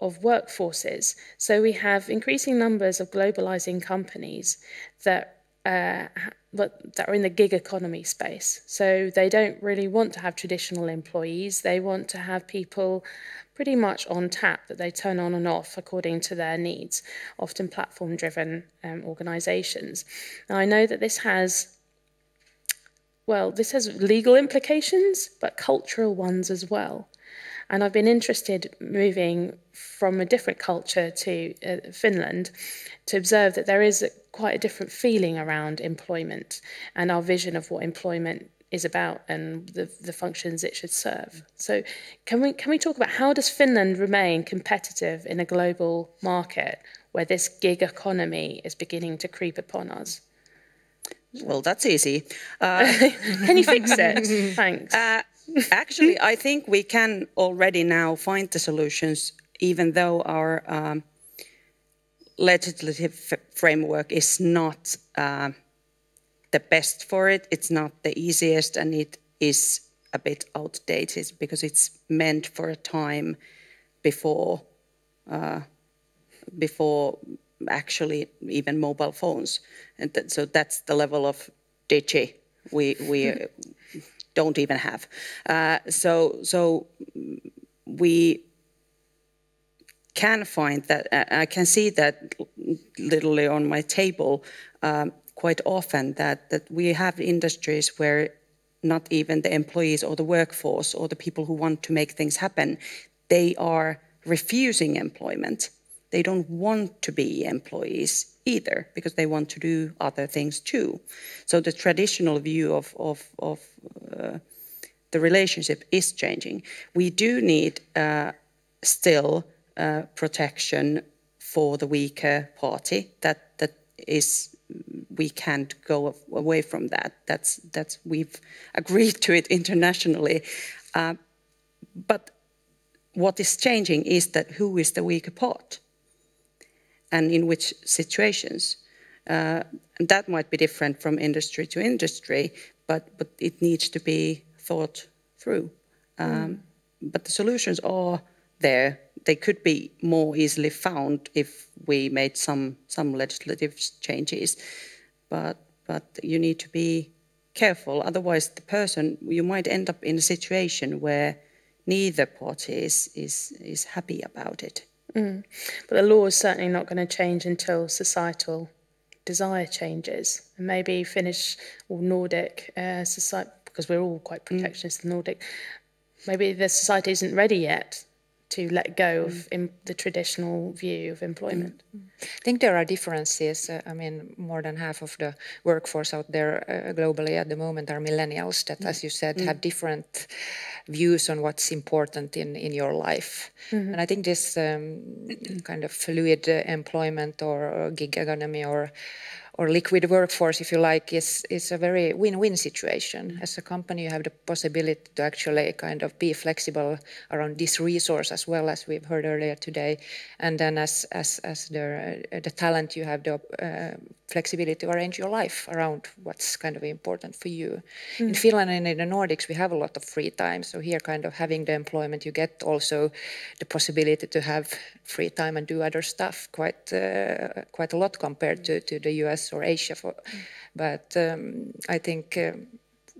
Speaker 1: of workforces. So we have increasing numbers of globalizing companies that are in the gig economy space. So they don't really want to have traditional employees. They want to have people pretty much on tap that they turn on and off according to their needs, often platform-driven organizations. Now, I know that this has legal implications, but cultural ones as well. And I've been interested, moving from a different culture to Finland, to observe that there is quite a different feeling around employment and our vision of what employment is about and the functions it should serve. So can we talk about how does Finland remain competitive in a global market where this gig economy is beginning to creep upon us?
Speaker 15: Well, that's easy.
Speaker 1: Can you fix it? Thanks.
Speaker 15: Actually, I think we can already now find the solutions, even though our legislative framework is not the best for it. It's not the easiest, and it is a bit outdated because it's meant for a time before actually even mobile phones. And so that's the level of digi we don't even have. So we can find that. I can see that literally on my table quite often that we have industries where not even the employees or the workforce or the people who want to make things happen, they are refusing employment. They don't want to be employees either because they want to do other things too. So the traditional view of the relationship is changing. We do need still protection for the weaker party. That is, we can't go away from that. That's we've agreed to it internationally. But what is changing is that who is the weaker part, and in which situations. And that might be different from industry to industry, but it needs to be thought through. But the solutions are there. They could be more easily found if we made some legislative changes, but you need to be careful. Otherwise, you might end up in a situation where neither party is happy about it.
Speaker 1: But the law is certainly not going to change until societal desire changes. And maybe Finnish or Nordic society, because we're all quite protectionist in Nordic, maybe the society isn't ready yet to let go of the traditional view of employment.
Speaker 14: I think there are differences. I mean, more than half of the workforce out there globally at the moment are millennials that, as you said, have different views on what's important in your life. And I think this kind of fluid employment or gig economy or liquid workforce, if you like, is a very win-win situation. As a company, you have the possibility to actually kind of be flexible around this resource as well, as we've heard earlier today. And then as the talent, you have the flexibility to arrange your life around what's kind of important for you. In Finland and in the Nordics, we have a lot of free time. So here, kind of having the employment, you get also the possibility to have free time and do other stuff quite a lot compared to the US or Asia. But I think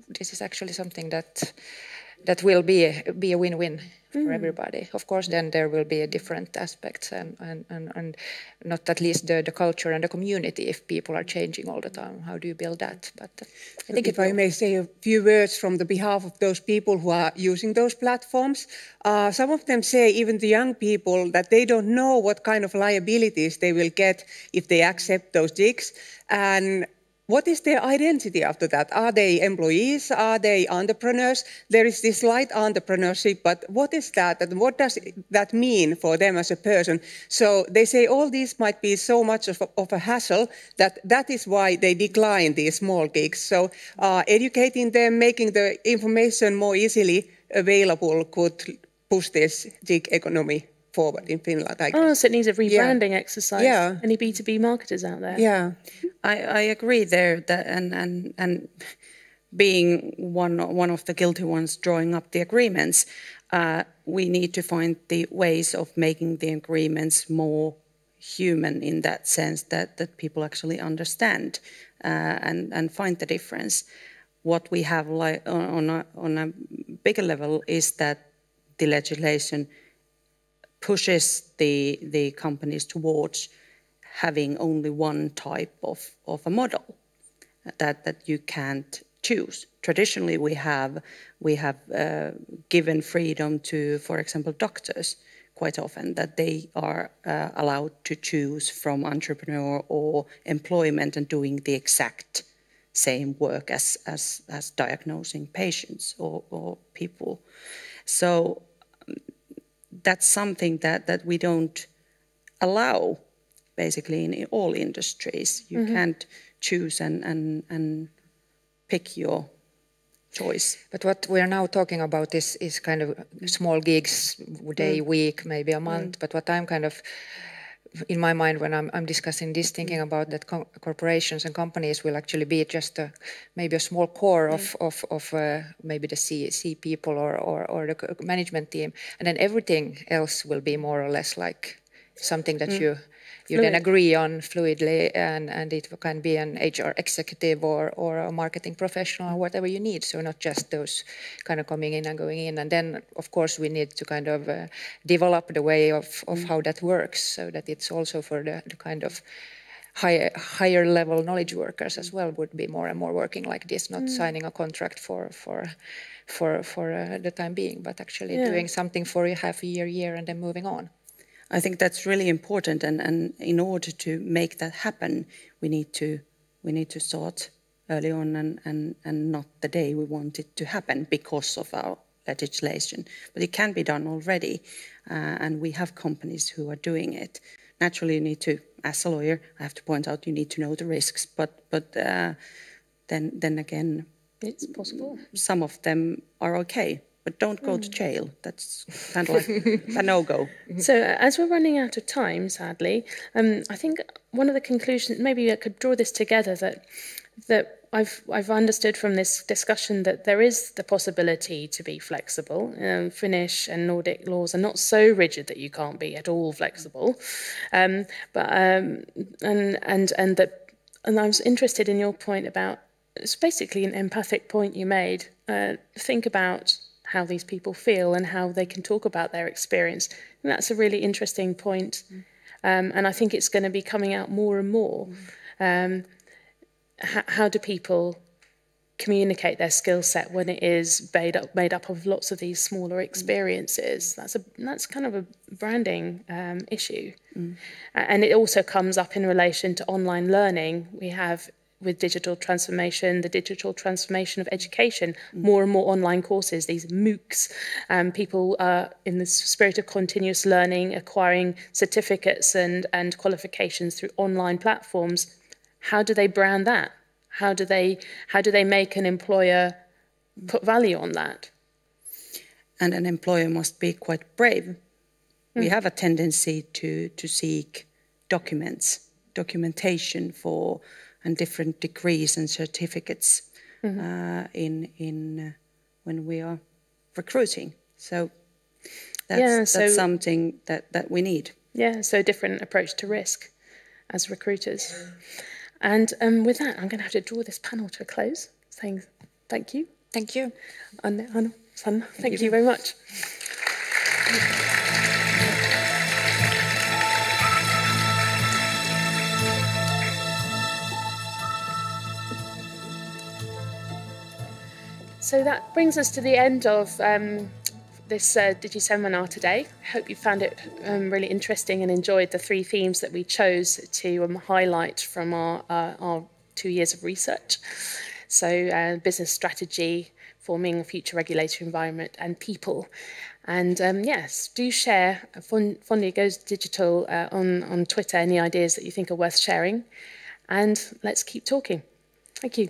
Speaker 14: this is actually something that will be a win-win for everybody. Of course, then there will be a different aspects and not at least the culture and the community. If people are changing all the time, how do you build that? But I think
Speaker 16: if I may say a few words from the behalf of those people who are using those platforms, some of them say, even the young people, that they don't know what kind of liabilities they will get if they accept those gigs. And what is their identity after that? Are they employees? Are they entrepreneurs? There is this light entrepreneurship, but what is that? And what does that mean for them as a person? So they say all these might be so much of a hassle that is why they decline these small gigs. So educating them, making the information more easily available could push this gig economy forward in Finland, I guess.
Speaker 1: So it needs a rebranding exercise. Yeah. Any B2B marketers out there?
Speaker 16: Yeah.
Speaker 15: I agree there, that and being one of the guilty ones drawing up the agreements, we need to find the ways of making the agreements more human in that sense, that people actually understand and find the difference. What we have like on a bigger level is that the legislation pushes the companies towards having only one type of a model that you can't choose. Traditionally, we have given freedom to, for example, doctors quite often, that they are allowed to choose from entrepreneur or employment and doing the exact same work as diagnosing patients or people. So that's something that we don't allow basically in all industries. You can't choose and pick your choice.
Speaker 14: But what we are now talking about is kind of small gigs, day, week, maybe a month. But what I'm kind of, in my mind when I'm discussing this, thinking about that corporations and companies will actually be just maybe a small core of maybe the C people or the management team, and then everything else will be more or less like something that you then agree on fluidly, and it can be an HR executive or a marketing professional or whatever you need. So not just those kind of coming in and going in. And then, of course, we need to kind of develop the way of how that works, so that it's also for the kind of higher level knowledge workers as well would be more and more working like this, not signing a contract for the time being, but actually doing something for half a year, and then moving on.
Speaker 15: I think that's really important, and in order to make that happen, we need to start early on and not the day we want it to happen because of our legislation. But it can be done already, and we have companies who are doing it. Naturally, you need to, as a lawyer, I have to point out you need to know the risks, but then again,
Speaker 1: it's possible.
Speaker 15: Some of them are okay. But don't go to jail. That's kind of like a no-go.
Speaker 1: So as we're running out of time, sadly, I think one of the conclusions, maybe I could draw this together, that I've understood from this discussion that there is the possibility to be flexible. Finnish and Nordic laws are not so rigid that you can't be at all flexible. And I was interested in your point about, it's basically an empathic point you made. Think about how these people feel and how they can talk about their experience. And that's a really interesting point. And I think it's going to be coming out more and more. How do people communicate their skill set when it is made up of lots of these smaller experiences? That's kind of a branding issue. And it also comes up in relation to online learning. We have, with digital transformation, the digital transformation of education, more and more online courses, these MOOCs, people in the spirit of continuous learning, acquiring certificates and qualifications through online platforms. How do they brand that? How do they make an employer put value on that?
Speaker 15: And an employer must be quite brave. We have a tendency to seek documentation for and different degrees and certificates in when we are recruiting. So that's something that we need.
Speaker 1: Yeah, so a different approach to risk as recruiters. And with that, I'm going to have to draw this panel to a close, saying thank you.
Speaker 14: Thank you.
Speaker 1: Anna, Sanna, thank you very much. So that brings us to the end of this DigiSeminar today. I hope you found it really interesting and enjoyed the 3 themes that we chose to highlight from our 2 years of research. So business strategy, forming a future regulatory environment, and people. And yes, do share Fondia Goes Digital on Twitter, any ideas that you think are worth sharing. And let's keep talking. Thank you.